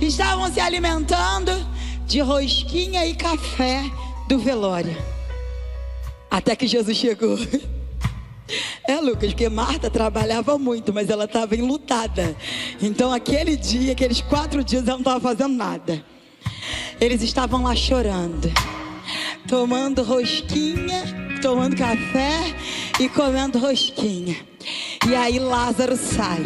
estavam se alimentando de rosquinha e café do velório, até que Jesus chegou. Lucas, porque Marta trabalhava muito, mas ela estava enlutada. Então aquele dia, aqueles 4 dias, ela não estava fazendo nada. Eles estavam lá chorando, tomando rosquinha, tomando café e comendo rosquinha. E aí Lázaro sai,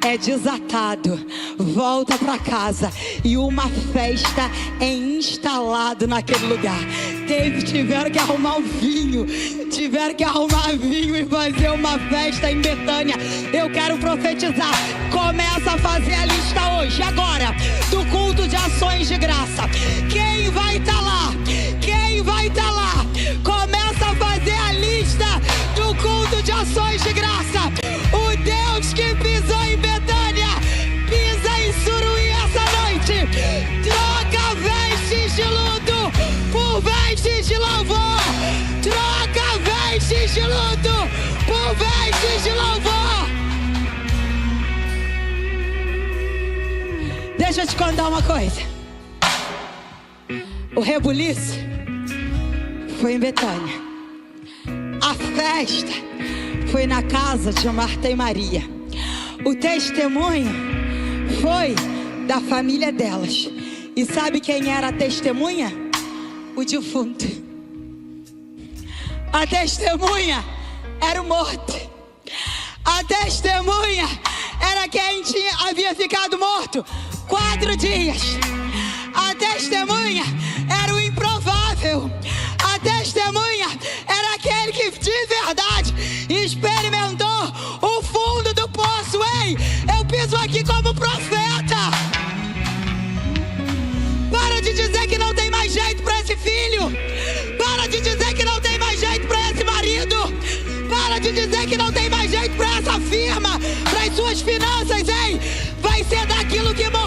é desatado, volta para casa e uma festa é instalada naquele lugar. Tiveram que arrumar vinho e fazer uma festa em Betânia. Eu quero profetizar, começa a fazer a lista hoje, agora, do culto de ações de graça. Quem vai estar lá? Quem vai estar lá? Começa a fazer a lista do culto de ações de graça. O Deus que pisou em Betânia, pisa em Suruí essa noite. Troca vestes de luto por vestes de louvor. Troca vestes de luto por vestes de louvor. Deixa eu te contar uma coisa. O rebuliço foi em Betânia. A festa foi na casa de Marta e Maria. O testemunho foi da família delas. E sabe quem era a testemunha? O defunto. A testemunha era o morto. A testemunha era quem havia ficado morto 4 dias. A testemunha era o improvável. A testemunha era aquele que de verdade experimentou o fundo do poço. Ei, eu piso aqui como profeta. Para de dizer que não tem mais jeito para esse filho. Para de dizer que não tem mais jeito para esse marido. Para de dizer que não tem mais jeito para essa firma, para as suas finanças. Ei, vai ser daquilo que morreu.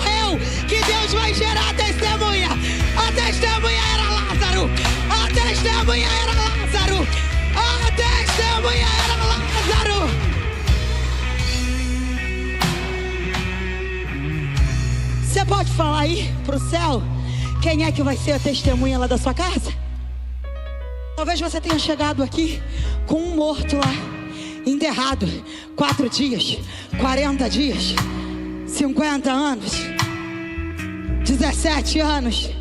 pode falar aí pro céu quem é que vai ser a testemunha lá da sua casa? Talvez você tenha chegado aqui com um morto lá, enterrado 4 dias, 40 dias, 50 anos, 17 anos.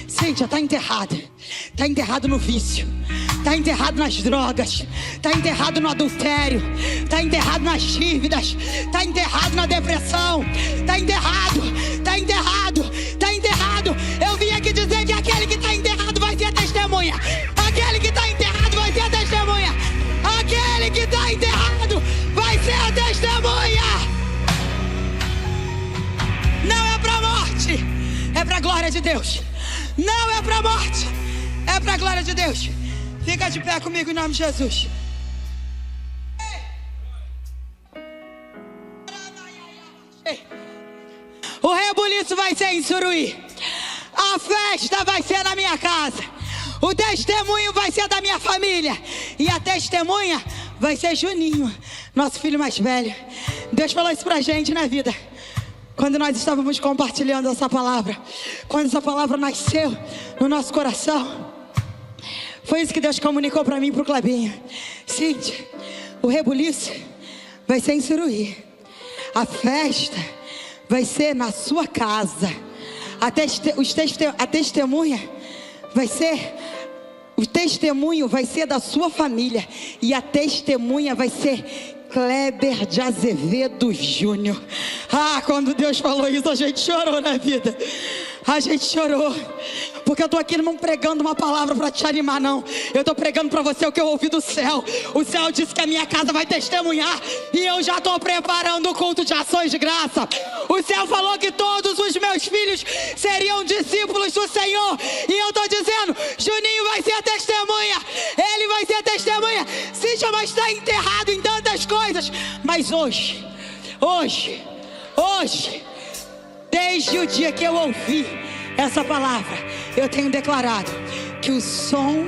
Cíntia, está enterrado. Está enterrado no vício, está enterrado nas drogas, está enterrado no adultério, está enterrado nas dívidas, está enterrado na depressão, está enterrado, está enterrado, está enterrado. Eu vim aqui dizer que aquele que está enterrado vai ser a testemunha. Aquele que está enterrado vai ser a testemunha. Aquele que está enterrado vai ser a testemunha. Não é para a morte, é para a glória de Deus. Não é para a morte, é para a glória de Deus. Fica de pé comigo em nome de Jesus. O rebuliço vai ser em Suruí. A festa vai ser na minha casa. O testemunho vai ser da minha família. E a testemunha vai ser Juninho, nosso filho mais velho. Deus falou isso pra gente na vida. Quando nós estávamos compartilhando essa palavra, quando essa palavra nasceu no nosso coração, foi isso que Deus comunicou para mim e pro Clebinho. Cíntia, o rebuliço vai ser em Suruí. A festa vai ser na sua casa. A testemunha vai ser... O testemunho vai ser da sua família. E a testemunha vai ser Kleber de Azevedo Júnior. Quando Deus falou isso, a gente chorou na vida. A gente chorou. Porque eu tô aqui não pregando uma palavra para te animar, não. Eu tô pregando para você o que eu ouvi do céu. O céu disse que a minha casa vai testemunhar. E eu já tô preparando o culto de ações de graça. O céu falou que todos os meus filhos seriam discípulos do Senhor. E eu tô dizendo, Juninho vai ser a testemunha. Ele vai ser a testemunha. Cíntia vai estar enterrado em tantas coisas. Mas hoje, desde o dia que eu ouvi essa palavra, eu tenho declarado que o som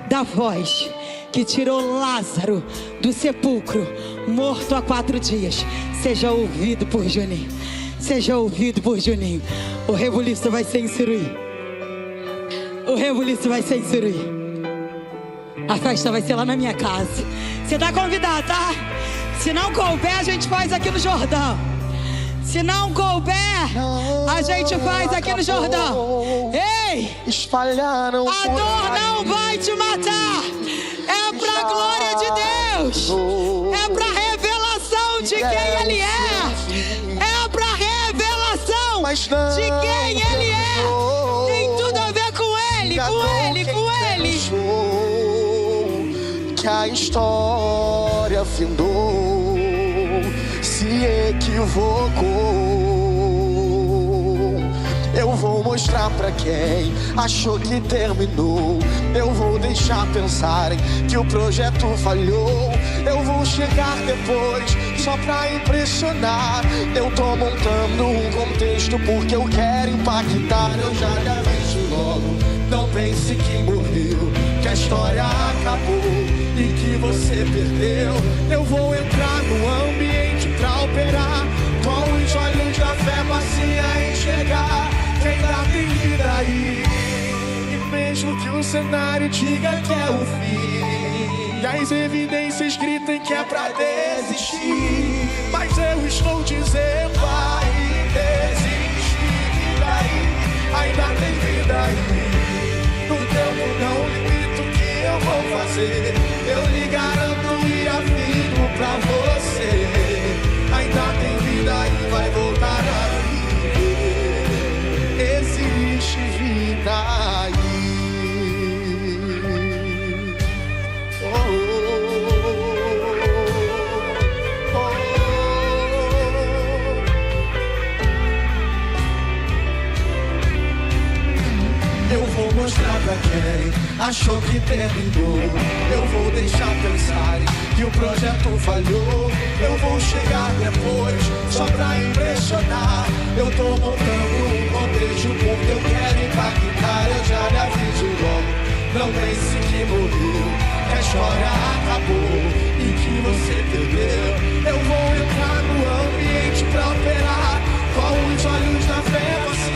da voz que tirou Lázaro do sepulcro, morto há 4 dias, seja ouvido por Juninho. Seja ouvido por Juninho. O rebuliço vai ser em Suruí. O rebuliço vai ser em Suruí. A festa vai ser lá na minha casa. Você está convidado, tá? Se não couber, a gente faz aqui no Jordão. Se não couber, a gente faz aqui no Jordão. Ei! Espalharam a dor não vai te matar. É pra glória de Deus. É pra revelação de quem Ele é. É pra revelação de quem Ele é. Tem tudo a ver com Ele, com Ele, com Ele. Que a história findou, se equivocou. Eu vou mostrar pra quem achou que terminou. Eu vou deixar pensarem que o projeto falhou. Eu vou chegar depois só pra impressionar. Eu tô montando um contexto porque eu quero impactar. Eu já lhe aviso logo, não pense que morreu, que a história acabou e que você perdeu. Eu vou entrar no ambiente pra operar, com os olhos da fé passei a enxergar que ainda tem vida aí. E mesmo que o cenário diga que é o fim, e as evidências gritem que é pra desistir, mas eu estou dizendo, vai desistir. E daí, ainda tem vida aí. No tempo não limito o que eu vou fazer. Eu lhe garanto e afirmo pra você, ainda tem vida e vai voltar a viver. Existe vida aí. Eu vou mostrar pra quem achou que terminou. Eu vou deixar pensarem que o projeto falhou. Eu vou chegar depois só pra impressionar. Eu tô montando um contexto porque eu quero impactar. Eu já lhe aviso logo, não pense que morreu, que a história acabou e que você perdeu. Eu vou entrar no ambiente pra operar, com os olhos da fé você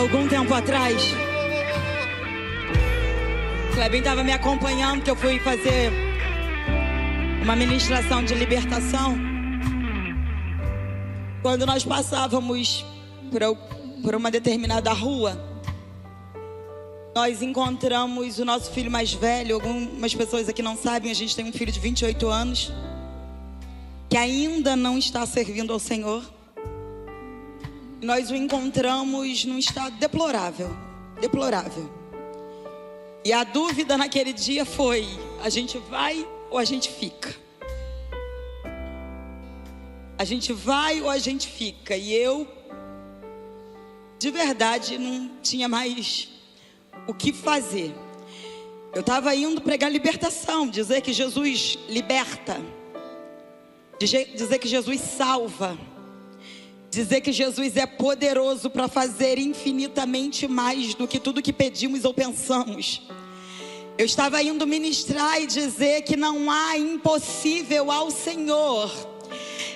algum tempo atrás, o Clebinho estava me acompanhando, que eu fui fazer uma ministração de libertação. Quando nós passávamos por uma determinada rua, nós encontramos o nosso filho mais velho. Algumas pessoas aqui não sabem, a gente tem um filho de 28 anos que ainda não está servindo ao Senhor. Nós o encontramos num estado deplorável. E a dúvida naquele dia foi: a gente vai ou a gente fica? A gente vai ou a gente fica? E eu, de verdade, não tinha mais o que fazer. Eu estava indo pregar libertação, dizer que Jesus liberta, dizer que Jesus salva, dizer que Jesus é poderoso para fazer infinitamente mais do que tudo que pedimos ou pensamos. Eu estava indo ministrar e dizer que não há impossível ao Senhor.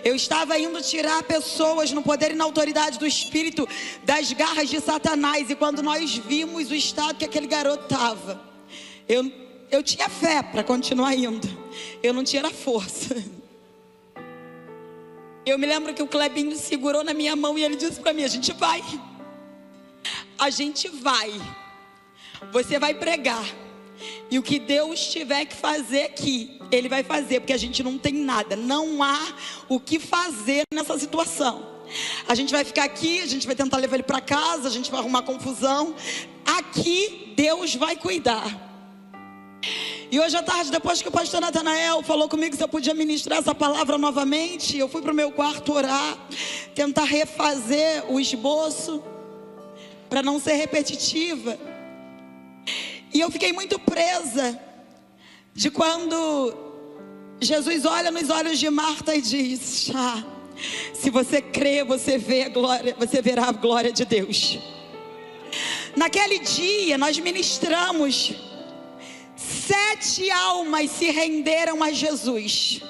Eu estava indo tirar pessoas no poder e na autoridade do Espírito das garras de Satanás. E quando nós vimos o estado que aquele garoto estava, eu tinha fé para continuar indo. Eu não tinha força. Eu me lembro que o Clebinho segurou na minha mão e ele disse para mim: a gente vai. A gente vai. Você vai pregar. E o que Deus tiver que fazer aqui, Ele vai fazer, porque a gente não tem nada. Não há o que fazer nessa situação. A gente vai ficar aqui, a gente vai tentar levar ele para casa, a gente vai arrumar confusão. Aqui Deus vai cuidar. E hoje à tarde, depois que o pastor Natanael falou comigo se eu podia ministrar essa palavra novamente, eu fui para o meu quarto orar, tentar refazer o esboço, para não ser repetitiva. E eu fiquei muito presa de quando Jesus olha nos olhos de Marta e diz: se você crê, você verá a glória de Deus. Naquele dia nós ministramos, 7 almas se renderam a Jesus.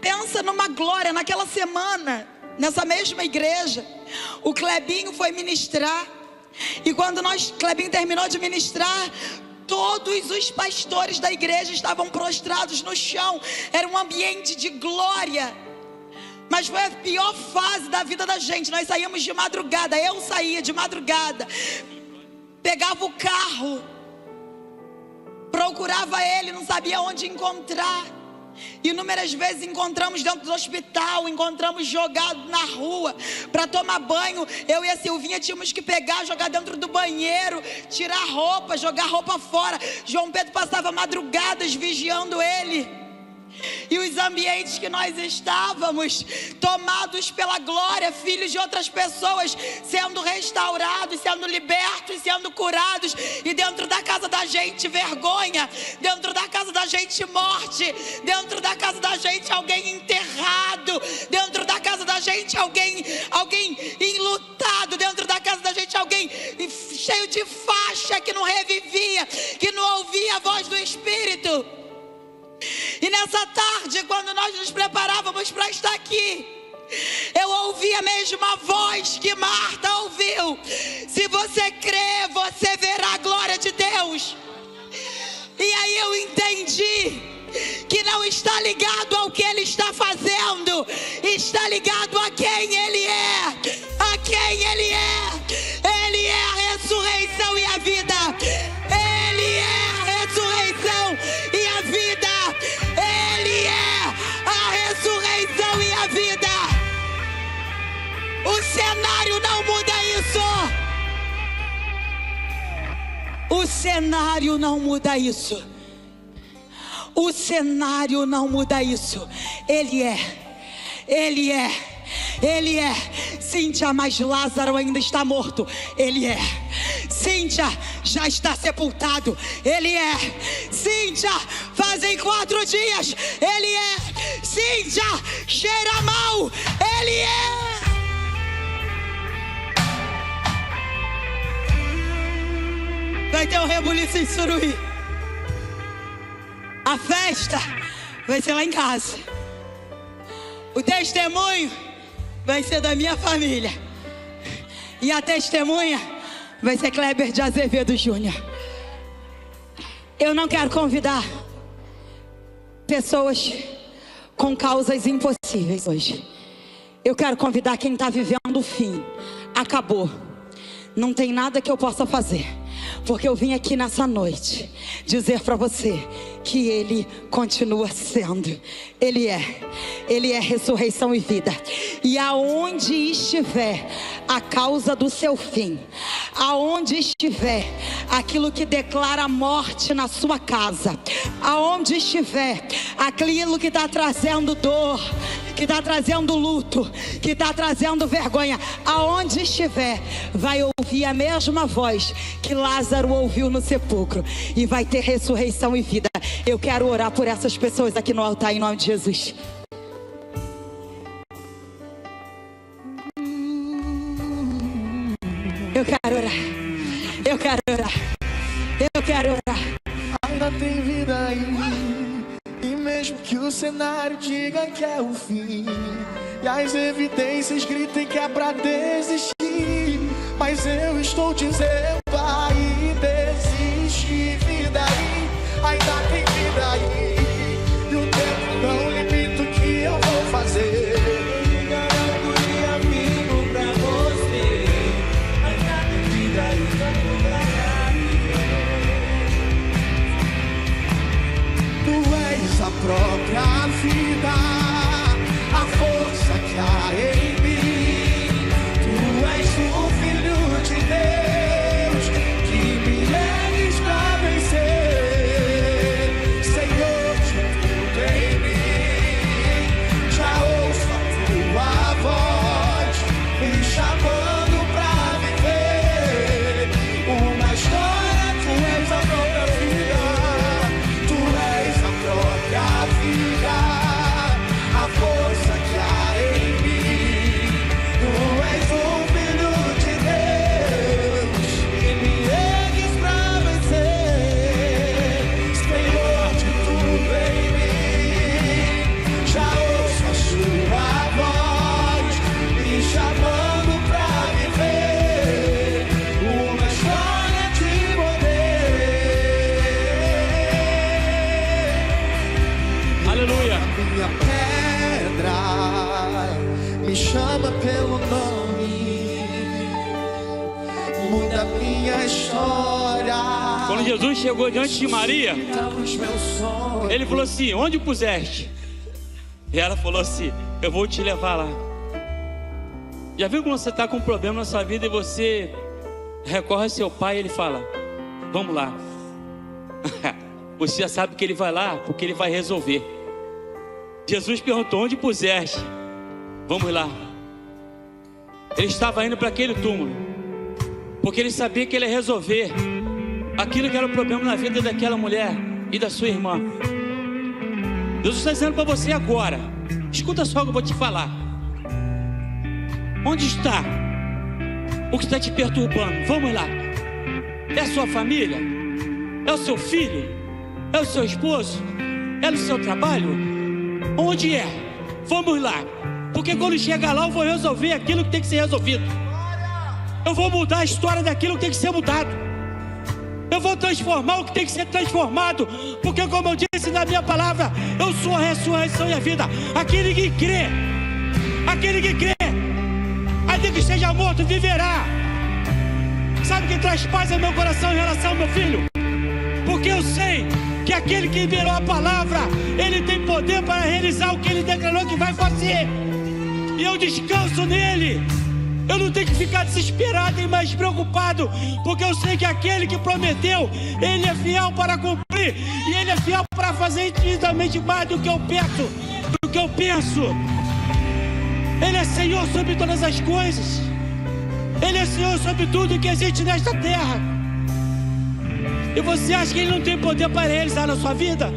Pensa numa glória. Naquela semana, nessa mesma igreja, o Clebinho foi ministrar. E quando Clebinho terminou de ministrar, todos os pastores da igreja estavam prostrados no chão. Era um ambiente de glória. Mas foi a pior fase da vida da gente. Nós saíamos de madrugada. Eu saía de madrugada, pegava o carro, procurava ele, não sabia onde encontrar. Inúmeras vezes encontramos dentro do hospital, encontramos jogado na rua para tomar banho. Eu e a Silvinha tínhamos que pegar, jogar dentro do banheiro, tirar roupa, jogar roupa fora. João Pedro passava madrugadas vigiando ele. E os ambientes que nós estávamos, tomados pela glória, filhos de outras pessoas sendo restaurados, sendo libertos, sendo curados. E dentro da casa da gente, vergonha. Dentro da casa da gente, morte. Dentro da casa da gente, alguém enterrado. Dentro da casa da gente, alguém enlutado. Dentro da casa da gente, alguém cheio de faixa, que não revivia, que não ouvia a voz do Espírito. E nessa tarde, quando nós nos preparávamos para estar aqui, eu ouvi a mesma voz que Marta ouviu: se você crê, você verá a glória de Deus. E aí eu entendi que não está ligado ao que Ele está fazendo, está ligado a quem Ele é. A quem Ele é. Ele é a ressurreição e a vida. Ele é a ressurreição e a vida. Ele é a ressurreição e a vida. O cenário não muda isso. O cenário não muda isso. O cenário não muda isso. Ele é. Ele é. Ele é. Cíntia, mas Lázaro ainda está morto. Ele é. Cíntia, já está sepultado. Ele é. Cíntia, fazem 4 dias. Ele é. Cíntia, cheira mal. Ele é. Vai ter um rebuliço em Suruí. A festa vai ser lá em casa. O testemunho vai ser da minha família. E a testemunha vai ser Kleber de Azevedo Júnior. Eu não quero convidar pessoas com causas impossíveis hoje. Eu quero convidar quem está vivendo o fim. Acabou. Não tem nada que eu possa fazer, porque eu vim aqui nessa noite dizer para você que Ele continua sendo. Ele é ressurreição e vida. E aonde estiver a causa do seu fim, aonde estiver aquilo que declara morte na sua casa, aonde estiver aquilo que está trazendo dor, que está trazendo luto, que está trazendo vergonha, aonde estiver, vai ouvir a mesma voz que Lázaro ouviu no sepulcro, e vai ter ressurreição e vida. Eu quero orar por essas pessoas aqui no altar em nome de Jesus. Eu quero orar. Eu quero orar. Eu quero orar. Ainda tem vida aí. E mesmo que o cenário diga que é o fim, e as evidências gritem que é pra desistir, mas eu estou dizendo aí, desiste, vida aí. Ainda tem vida aí. E o tempo não limita o que eu vou fazer. Eu garanto e amigo pra você. Ainda tem vida aí. Tu és a própria vida, a força que há em mim. Tu és o Filho de Deus, que me ergues pra vencer. Senhor de tudo em mim, já ouço a tua voz me chamando pra viver uma história. Tu és a própria vida, tu és a própria vida, a força que há em mim. Tu és o Filho de Deus, que me ergues pra vencer. Senhor de tudo em mim, já ouço a sua voz me chamando pra viver uma história de poder. Aleluia. Minha pedra me chama pelo nome, muda minha história. Quando Jesus chegou diante de Maria, Os meus sonhos. ele falou assim: onde o puseste? E ela falou assim: eu vou te levar lá. Já viu quando você está com um problema na sua vida e você recorre ao seu pai e ele fala: vamos lá. Você já sabe que ele vai lá porque ele vai resolver. Jesus perguntou: onde puseste? Vamos lá. Ele estava indo para aquele túmulo porque ele sabia que ele ia resolver aquilo que era o problema na vida daquela mulher e da sua irmã. Deus está dizendo para você agora: escuta só o que eu vou te falar. Onde está o que está te perturbando? Vamos lá. É a sua família? É o seu filho? É o seu esposo? É no seu trabalho? Onde é? Vamos lá. Porque quando chegar lá eu vou resolver aquilo que tem que ser resolvido. Eu vou mudar a história daquilo que tem que ser mudado. Eu vou transformar o que tem que ser transformado. Porque como eu disse na minha palavra, eu sou a ressurreição e a vida. Aquele que crê, ainda que esteja morto, viverá. Sabe o que traz paz ao meu coração em relação ao meu filho? Porque eu sei que aquele que liberou a palavra, ele tem poder para realizar o que ele declarou que vai fazer. E eu descanso nele. Eu não tenho que ficar desesperado e mais preocupado, porque eu sei que aquele que prometeu, ele é fiel para cumprir. E ele é fiel para fazer infinitamente mais do que eu peço, do que eu penso. Ele é Senhor sobre todas as coisas. Ele é Senhor sobre tudo que existe nesta terra. E você acha que Ele não tem poder para realizar na sua vida?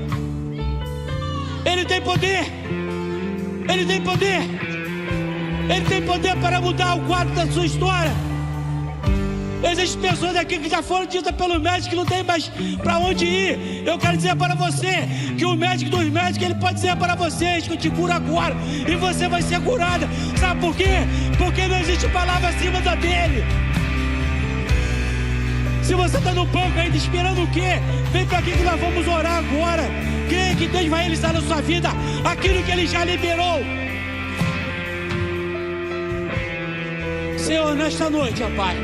Ele tem poder. Ele tem poder. Ele tem poder para mudar o quadro da sua história. Existem pessoas aqui que já foram ditas pelo médico que não tem mais para onde ir. Eu quero dizer para você que o médico dos médicos, ele pode dizer para vocês que eu te curo agora e você vai ser curada. Sabe por quê? porque não existe palavra acima da dele. Se você está no banco ainda esperando o quê? Vem para aqui que nós vamos orar agora. Creia que Deus vai realizar na sua vida aquilo que Ele já liberou. Senhor, nesta noite, ó Pai,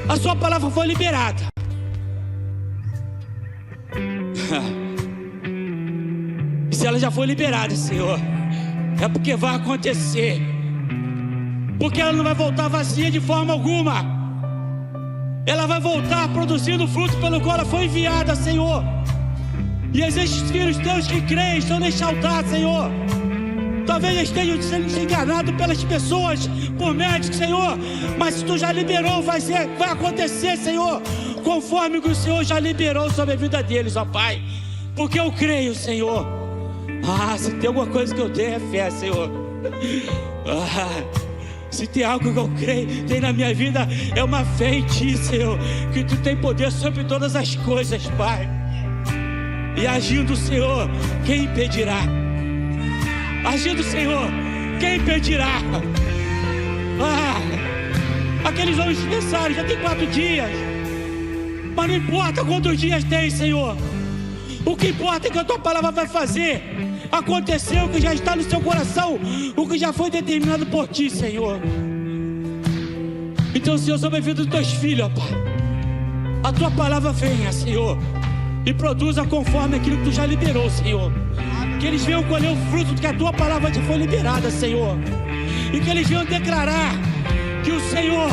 a sua palavra foi liberada. E se ela já foi liberada, Senhor, é porque vai acontecer. Porque ela não vai voltar vazia de forma alguma. Ela vai voltar produzindo o fruto pelo qual ela foi enviada, Senhor. E existem filhos teus que creem, estão neste altar, Senhor. Talvez estejam sendo enganados pelas pessoas, por médicos, Senhor. Mas se tu já liberou, vai acontecer, Senhor, conforme o que o Senhor já liberou sobre a vida deles, ó Pai. Porque eu creio, Senhor. Se tem alguma coisa que eu tenho é fé, Senhor. Se tem algo que eu creio, tem na minha vida, é uma fé em Ti, Senhor. Que Tu tem poder sobre todas as coisas, Pai. E agindo, Senhor, quem impedirá? Agindo, Senhor, quem impedirá? Aqueles homens pensaram, já tem 4 dias. Mas não importa quantos dias tem, Senhor. O que importa é que a Tua palavra vai fazer acontecer o que já está no seu coração, o que já foi determinado por Ti, Senhor. Então, Senhor, sobre a vida dos Teus filhos, ó Pai, a Tua palavra venha, Senhor, e produza conforme aquilo que Tu já liberou, Senhor. Que eles venham colher o fruto que a Tua palavra já foi liberada, Senhor. E que eles venham declarar que o Senhor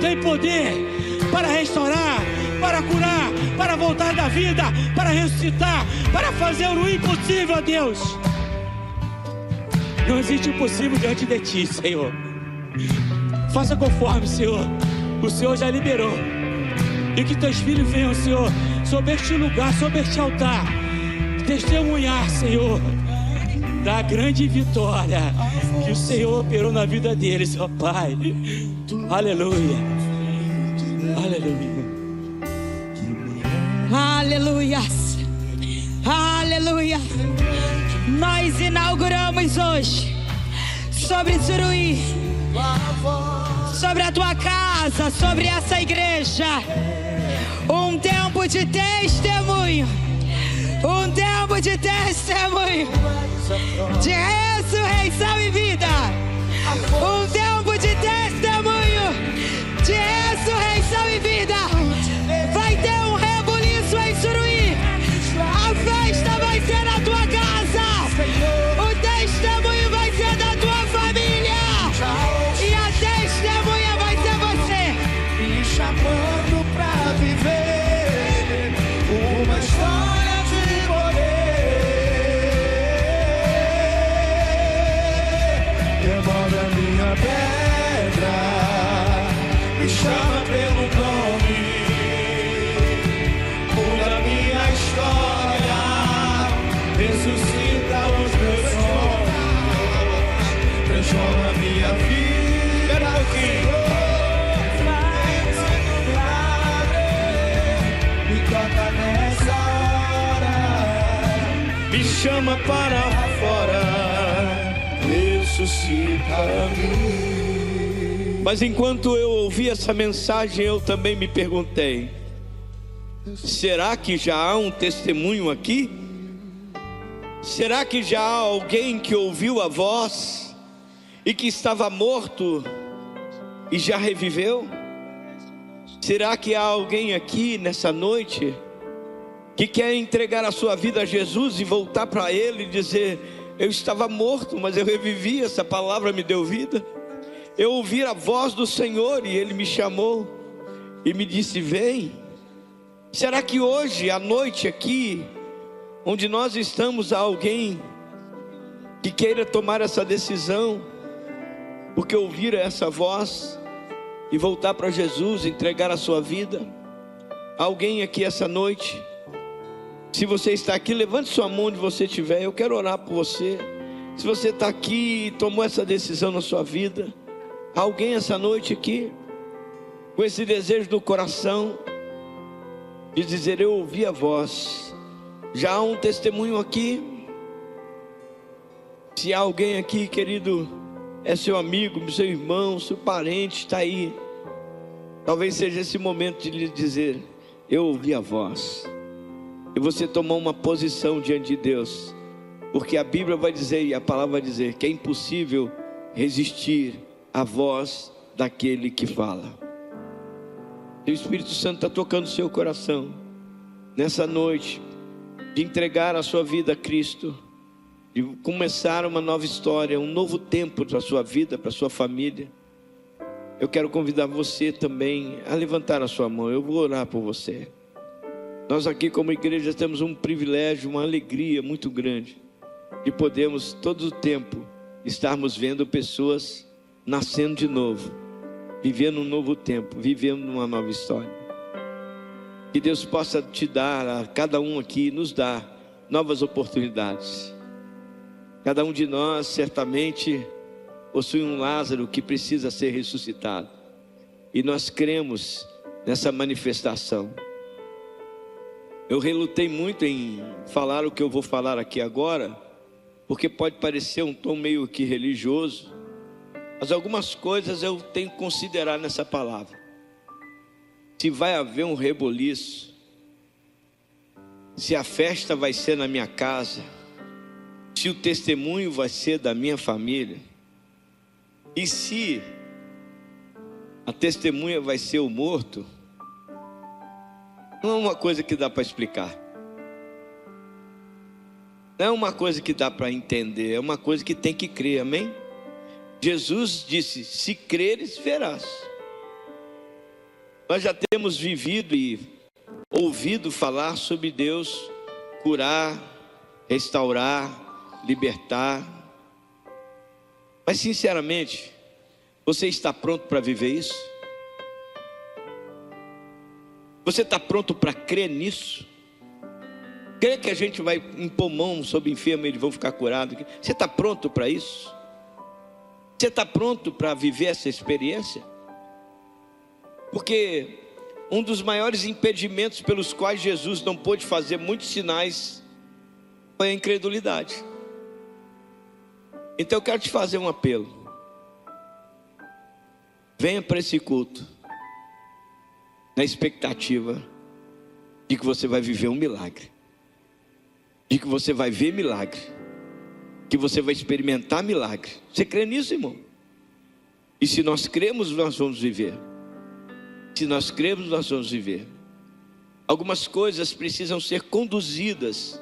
tem poder para restaurar, para curar, para voltar da vida, para ressuscitar, para fazer o impossível, ó Deus. Não existe impossível diante de Ti, Senhor. Faça conforme, Senhor, o Senhor já liberou. E que Teus filhos venham, Senhor, sobre este lugar, sobre este altar, testemunhar, Senhor, da grande vitória que o Senhor operou na vida deles, ó Pai. Aleluia. Aleluia. Aleluia. Aleluia. Nós inauguramos hoje sobre Suruí, sobre a tua casa, sobre essa igreja, um tempo de testemunho. Um tempo de testemunho, de ressurreição e vida. Um tempo de testemunho, de ressurreição e vida. Vai ter um rebuliço em Suruí. A festa vai ser na tua casa. O testemunho vai ser da tua família. E a testemunha vai ser você. Me chamando pra viver uma história. Pedra, me chama pelo nome, muda minha história, ressuscita os meus sonhos, transforma minha vida. Espera um pouquinho. Faz um milagre, me toca nessa hora, me chama para fora, ressuscita-me. Mas enquanto eu ouvi essa mensagem, eu também me perguntei: será que já há um testemunho aqui? Será que já há alguém que ouviu a voz e que estava morto e já reviveu? Será que há alguém aqui nessa noite que quer entregar a sua vida a Jesus e voltar para Ele e dizer: eu estava morto, mas eu revivi, essa palavra me deu vida. Eu ouvi a voz do Senhor e Ele me chamou e me disse: vem. Será que hoje, à noite aqui, onde nós estamos, há alguém que queira tomar essa decisão, porque ouvir essa voz e voltar para Jesus, entregar a sua vida? Alguém aqui essa noite? Se você está aqui, levante sua mão onde você estiver, eu quero orar por você. Se você está aqui e tomou essa decisão na sua vida, alguém essa noite aqui, com esse desejo do coração, de dizer: eu ouvi a voz. Já há um testemunho aqui. Se há alguém aqui, querido, é seu amigo, seu irmão, seu parente, está aí. Talvez seja esse momento de lhe dizer: eu ouvi a voz. E você tomar uma posição diante de Deus, porque a Bíblia vai dizer, e a palavra vai dizer, que é impossível resistir à voz daquele que fala. E o Espírito Santo está tocando o seu coração nessa noite, de entregar a sua vida a Cristo, de começar uma nova história, um novo tempo para a sua vida, para a sua família. Eu quero convidar você também a levantar a sua mão. Eu vou orar por você. Nós aqui como igreja temos um privilégio, uma alegria muito grande de podermos todo o tempo estarmos vendo pessoas nascendo de novo, vivendo um novo tempo, vivendo uma nova história. Que Deus possa te dar, a cada um aqui, nos dar novas oportunidades. Cada um de nós certamente possui um Lázaro que precisa ser ressuscitado, e nós cremos nessa manifestação. Eu relutei muito em falar o que eu vou falar aqui agora, porque pode parecer um tom meio que religioso, mas algumas coisas eu tenho que considerar nessa palavra. Se vai haver um reboliço, se a festa vai ser na minha casa, se o testemunho vai ser da minha família, e se a testemunha vai ser o morto, não é uma coisa que dá para explicar, não é uma coisa que dá para entender, é uma coisa que tem que crer, amém? Jesus disse: se creres, verás. Nós já temos vivido e ouvido falar sobre Deus curar, restaurar, libertar. Mas sinceramente, você está pronto para viver isso? Você está pronto para crer nisso? Crer que a gente vai impor mão sobre enfermo e eles vão ficar curados? Você está pronto para isso? Você está pronto para viver essa experiência? Porque um dos maiores impedimentos pelos quais Jesus não pôde fazer muitos sinais foi a incredulidade. Então eu quero te fazer um apelo. Venha para esse culto na expectativa de que você vai viver um milagre, de que você vai ver milagre, que você vai experimentar milagre. Você crê nisso, irmão? E se nós cremos, nós vamos viver. Se nós cremos, nós vamos viver. Algumas coisas precisam ser conduzidas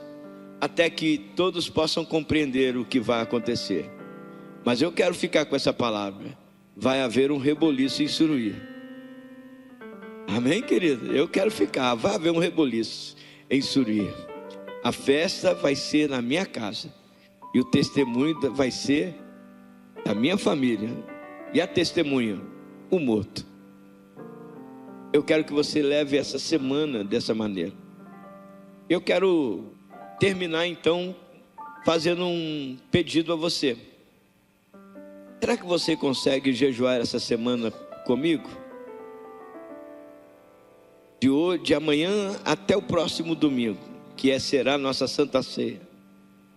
até que todos possam compreender o que vai acontecer. Mas eu quero ficar com essa palavra: vai haver um reboliço em Suruí. Amém, querido? Eu quero ficar. Vai haver um reboliço em Suruí. A festa vai ser na minha casa, e o testemunho vai ser da minha família. E a testemunha, o morto. Eu quero que você leve essa semana dessa maneira. Eu quero terminar então fazendo um pedido a você. Será que você consegue jejuar essa semana comigo? De hoje, de amanhã até o próximo domingo, que será a nossa Santa Ceia.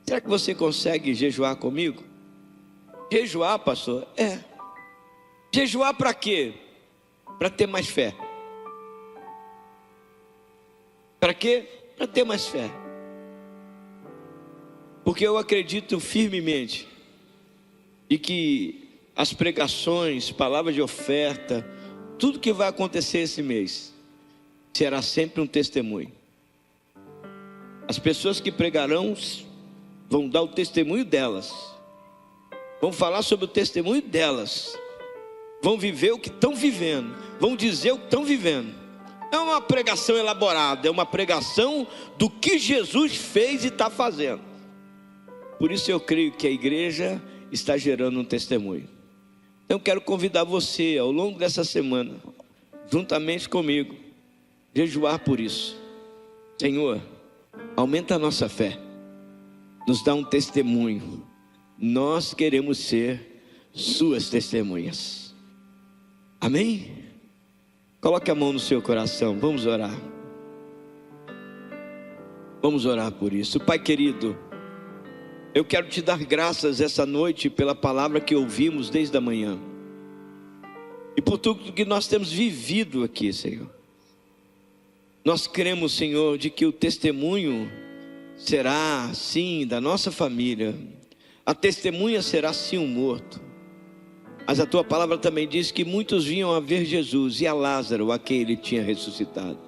Será que você consegue jejuar comigo? Jejuar, pastor? Jejuar para quê? Para ter mais fé. Para quê? Para ter mais fé. Porque eu acredito firmemente de que as pregações, palavras de oferta, tudo que vai acontecer esse mês será sempre um testemunho. As pessoas que pregarão vão dar o testemunho delas, vão falar sobre o testemunho delas, vão viver o que estão vivendo, vão dizer o que estão vivendo. Não é uma pregação elaborada, é uma pregação do que Jesus fez e está fazendo. Por isso eu creio que a igreja está gerando um testemunho. Então eu quero convidar você ao longo dessa semana, juntamente comigo, jejuar por isso. Senhor, aumenta a nossa fé, nos dá um testemunho. Nós queremos ser suas testemunhas. Amém? Coloque a mão no seu coração, vamos orar. Vamos orar por isso. Pai querido, Eu quero te dar graças essa noite pela palavra que ouvimos desde a manhã. E por tudo que nós temos vivido aqui, Senhor. Nós cremos, Senhor, de que o testemunho será, sim, da nossa família. A testemunha será, sim, um morto. Mas a tua palavra também diz que muitos vinham a ver Jesus e a Lázaro, a quem ele tinha ressuscitado.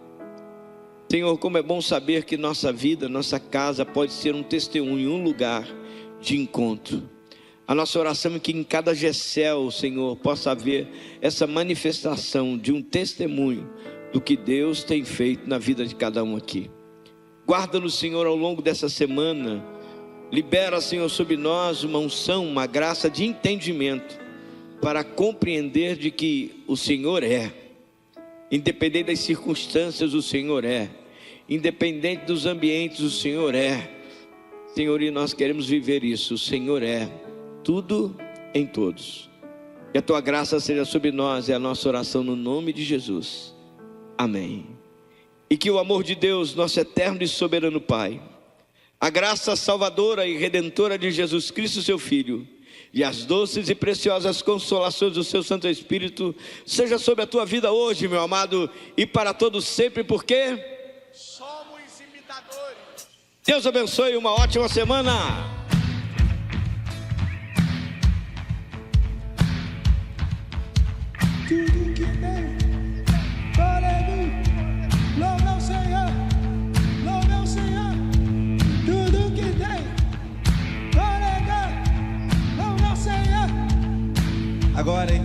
Senhor, como é bom saber que nossa vida, nossa casa pode ser um testemunho, um lugar de encontro. A nossa oração é que em cada Gessel, Senhor, possa haver essa manifestação de um testemunho do que Deus tem feito na vida de cada um aqui. Guarda-nos, Senhor, ao longo dessa semana. Libera, Senhor, sobre nós uma unção, uma graça de entendimento para compreender de que o Senhor é. Independente das circunstâncias, o Senhor é. Independente dos ambientes, o Senhor é. Senhor, e nós queremos viver isso. O Senhor é tudo em todos. Que a tua graça seja sobre nós, é a nossa oração no nome de Jesus. Amém. E que o amor de Deus, nosso eterno e soberano Pai, a graça salvadora e redentora de Jesus Cristo, seu Filho, e as doces e preciosas consolações do seu Santo Espírito, seja sobre a tua vida hoje, meu amado, e para todos sempre, porque somos imitadores. Deus abençoe, uma ótima semana. Tudo que tem, aleluia, louva ao Senhor, louva ao Senhor. Tudo que tem, aleluia, louva ao Senhor. Agora, hein?